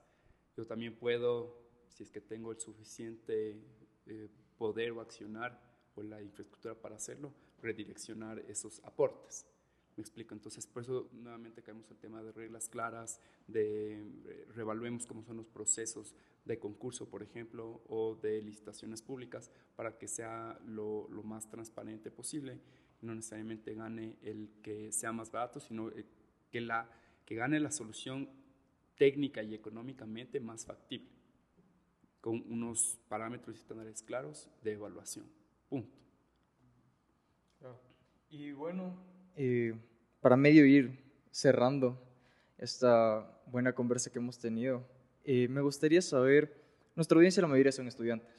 yo también puedo, si es que tengo el suficiente poder o accionar o la infraestructura para hacerlo, redireccionar esos aportes. ¿Me explico? Entonces, por eso nuevamente caemos al tema de reglas claras, de reevaluemos cómo son los procesos de concurso, por ejemplo, o de licitaciones públicas para que sea lo más transparente posible. No necesariamente gane el que sea más barato, sino que gane la solución técnica y económicamente más factible, con unos parámetros y estándares claros de evaluación. Punto. Y bueno, para medio ir cerrando esta buena conversa que hemos tenido, me gustaría saber, nuestra audiencia la mayoría son estudiantes,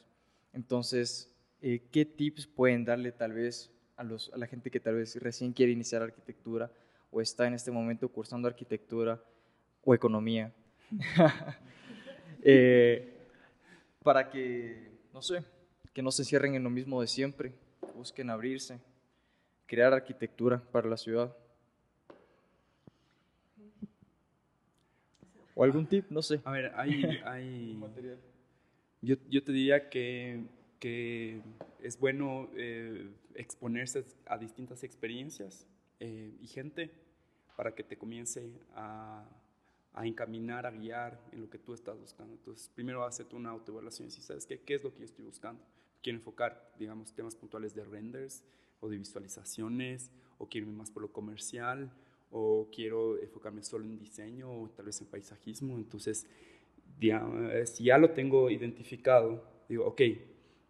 entonces, ¿qué tips pueden darle tal vez a la gente que tal vez recién quiere iniciar arquitectura o está en este momento cursando arquitectura o economía? Para que, no sé, que no se cierren en lo mismo de siempre, que busquen abrirse, crear arquitectura para la ciudad. ¿O algún tip? No sé. A ver, hay Material. yo te diría que es bueno exponerse a distintas experiencias y gente para que te comience a encaminar, a guiar en lo que tú estás buscando. Entonces, primero hazte una autoevaluación y si sabes qué es lo que yo estoy buscando. Quiero enfocar, digamos, temas puntuales de renders o de visualizaciones, o quiero irme más por lo comercial, o quiero enfocarme solo en diseño o tal vez en paisajismo. Entonces, si ya lo tengo identificado, digo, ok,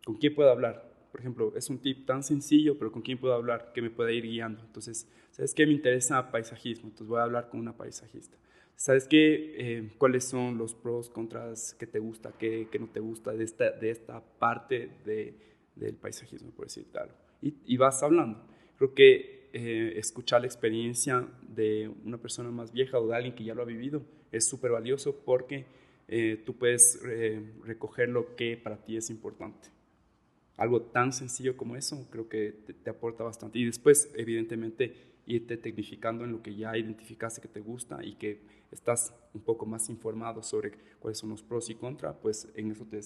¿con quién puedo hablar? Por ejemplo, es un tip tan sencillo, pero ¿con quién puedo hablar que me pueda ir guiando? Entonces, ¿sabes qué? Me interesa paisajismo, entonces voy a hablar con una paisajista. ¿Sabes qué? ¿Cuáles son los pros, contras, qué te gusta, qué no te gusta de esta parte del paisajismo, por decirte algo? Y vas hablando. Creo que escuchar la experiencia de una persona más vieja o de alguien que ya lo ha vivido es súper valioso porque tú puedes recoger lo que para ti es importante. Algo tan sencillo como eso creo que te aporta bastante. Y después, evidentemente, irte tecnificando en lo que ya identificaste que te gusta y que estás un poco más informado sobre cuáles son los pros y contras, pues en eso te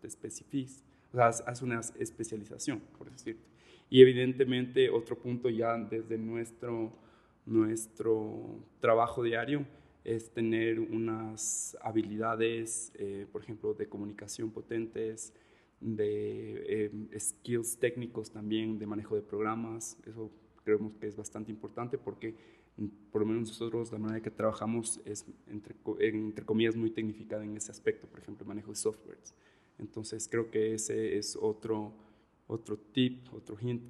especificas. O sea, haz una especialización, por decirte. Y evidentemente, otro punto ya desde nuestro trabajo diario es tener unas habilidades, por ejemplo, de comunicación potentes, de skills técnicos también, de manejo de programas. Eso creemos que es bastante importante porque por lo menos nosotros la manera que trabajamos es entre comillas muy tecnificada en ese aspecto, por ejemplo, el manejo de softwares. Entonces creo que ese es otro tip, otro hint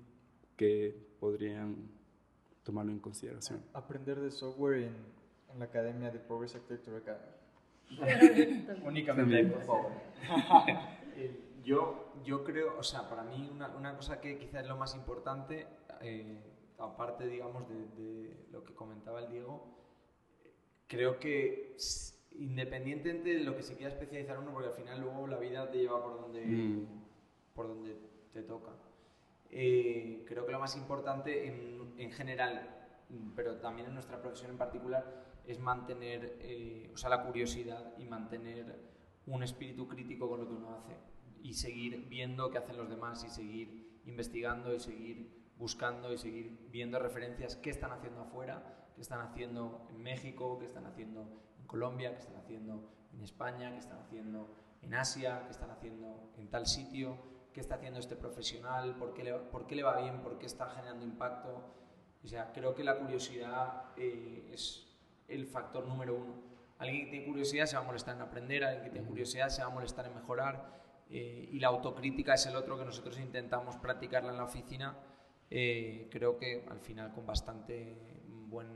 que podrían tomarlo en consideración. Aprender de software en la academia de Progress Architecture Academy. Únicamente ahí, por favor. Yo creo, o sea, para mí una cosa que quizás es lo más importante, aparte, digamos, de lo que comentaba el Diego, creo que independientemente de lo que se quiera especializar uno, porque al final luego la vida te lleva por donde te toca. Creo que lo más importante en general, pero también en nuestra profesión en particular, es mantener la curiosidad y mantener un espíritu crítico con lo que uno hace y seguir viendo qué hacen los demás y seguir investigando y seguir buscando y seguir viendo referencias qué están haciendo afuera, qué están haciendo en México, qué están haciendo en Colombia, qué están haciendo en España, qué están haciendo en Asia, qué están haciendo en tal sitio, qué está haciendo este profesional, por qué le va bien, por qué está generando impacto. O sea, creo que la curiosidad es el factor número uno. Alguien que tiene curiosidad se va a molestar en aprender, alguien que tiene curiosidad se va a molestar en mejorar, y la autocrítica es el otro que nosotros intentamos practicarla en la oficina, creo que al final con bastante buen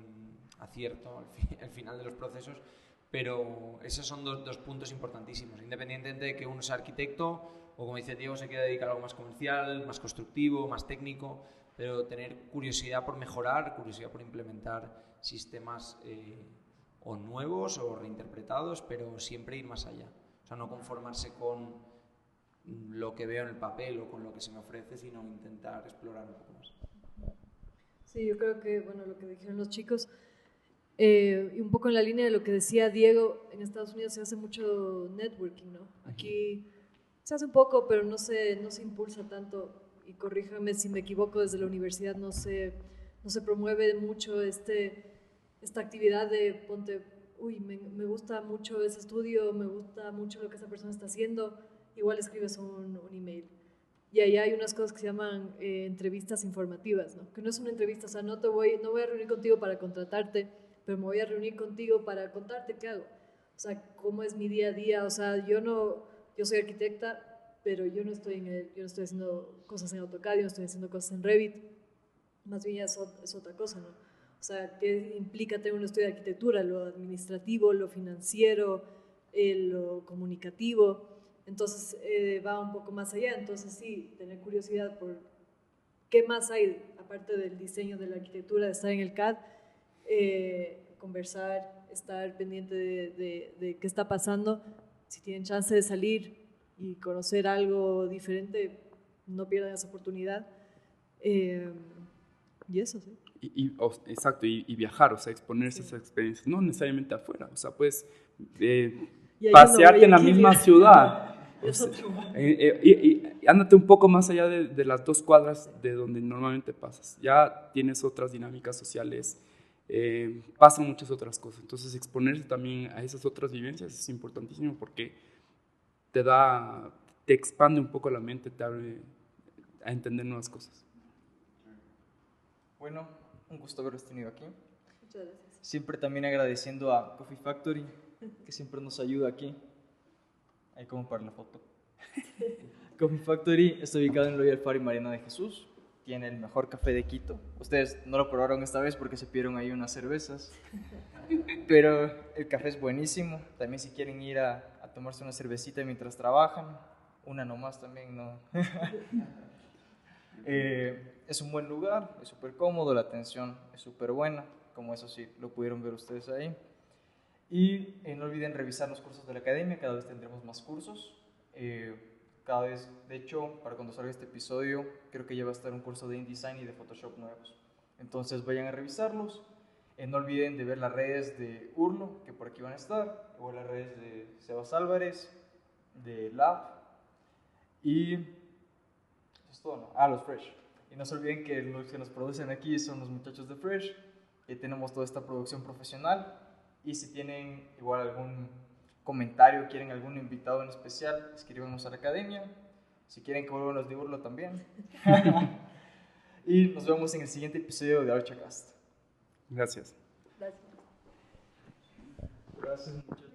acierto al final de los procesos, pero esos son dos puntos importantísimos, independientemente de que uno sea arquitecto o, como dice Diego, se quiera dedicar a algo más comercial, más constructivo, más técnico, pero tener curiosidad por mejorar, curiosidad por implementar sistemas o nuevos o reinterpretados, pero siempre ir más allá. O sea, no conformarse con lo que veo en el papel o con lo que se me ofrece, sino intentar explorar un poco más. Sí, yo creo que, bueno, lo que dijeron los chicos, y un poco en la línea de lo que decía Diego, en Estados Unidos se hace mucho networking, ¿no? Aquí se hace un poco, pero no se impulsa tanto, y corríjame si me equivoco, desde la universidad no se promueve mucho esta actividad de ponte, uy, me gusta mucho ese estudio, me gusta mucho lo que esa persona está haciendo, igual escribes un email. Y ahí hay unas cosas que se llaman entrevistas informativas, ¿no? Que no es una entrevista, o sea, no voy a reunir contigo para contratarte, pero me voy a reunir contigo para contarte qué hago. O sea, cómo es mi día a día. O sea, yo soy arquitecta, pero yo no estoy haciendo cosas en AutoCAD, yo no estoy haciendo cosas en Revit. Más bien es otra cosa, ¿no? O sea, ¿qué implica tener un estudio de arquitectura? Lo administrativo, lo financiero, lo comunicativo. Entonces va un poco más allá. Entonces sí, tener curiosidad por qué más hay, aparte del diseño de la arquitectura, de estar en el CAD, conversar, estar pendiente de qué está pasando. Si tienen chance de salir, y conocer algo diferente, no pierdan esa oportunidad. Y eso, sí. Exacto, y viajar, o sea, exponerse a esas experiencias, no necesariamente afuera, o sea, pues pasearte en la misma ciudad. O sea, y ándate un poco más allá de las 2 cuadras de donde normalmente pasas. Ya tienes otras dinámicas sociales, pasan muchas otras cosas. Entonces, exponerse también a esas otras vivencias es importantísimo porque te expande un poco la mente, te abre a entender nuevas cosas. Bueno, un gusto haberos tenido aquí. Muchas gracias. Siempre también agradeciendo a Coffee Factory, que siempre nos ayuda aquí. Ahí como para la foto. Coffee Factory está ubicado en Loyal Far y Mariana de Jesús. Tiene el mejor café de Quito. Ustedes no lo probaron esta vez porque se pidieron ahí unas cervezas. Pero el café es buenísimo. También si quieren ir a tomarse una cervecita mientras trabajan. Una nomás también, ¿no? Es un buen lugar, es súper cómodo, la atención es súper buena. Como eso sí, lo pudieron ver ustedes ahí. Y no olviden revisar los cursos de la academia, cada vez tendremos más cursos. Cada vez, de hecho, para cuando salga este episodio, creo que ya va a estar un curso de InDesign y de Photoshop nuevos. Entonces vayan a revisarlos. No olviden de ver las redes de Urlo, que por aquí van a estar, o las redes de Sebas Álvarez, de Lab, y eso es todo, ¿no? Los Fresh. Y no se olviden que los que nos producen aquí son los muchachos de Fresh, que tenemos toda esta producción profesional. Y si tienen igual algún comentario, quieren algún invitado en especial, escríbanos a la academia. Si quieren que vuelvan los de Urlo también. Y nos vemos en el siguiente episodio de Archacast. Gracias. Gracias. Gracias, muchachos.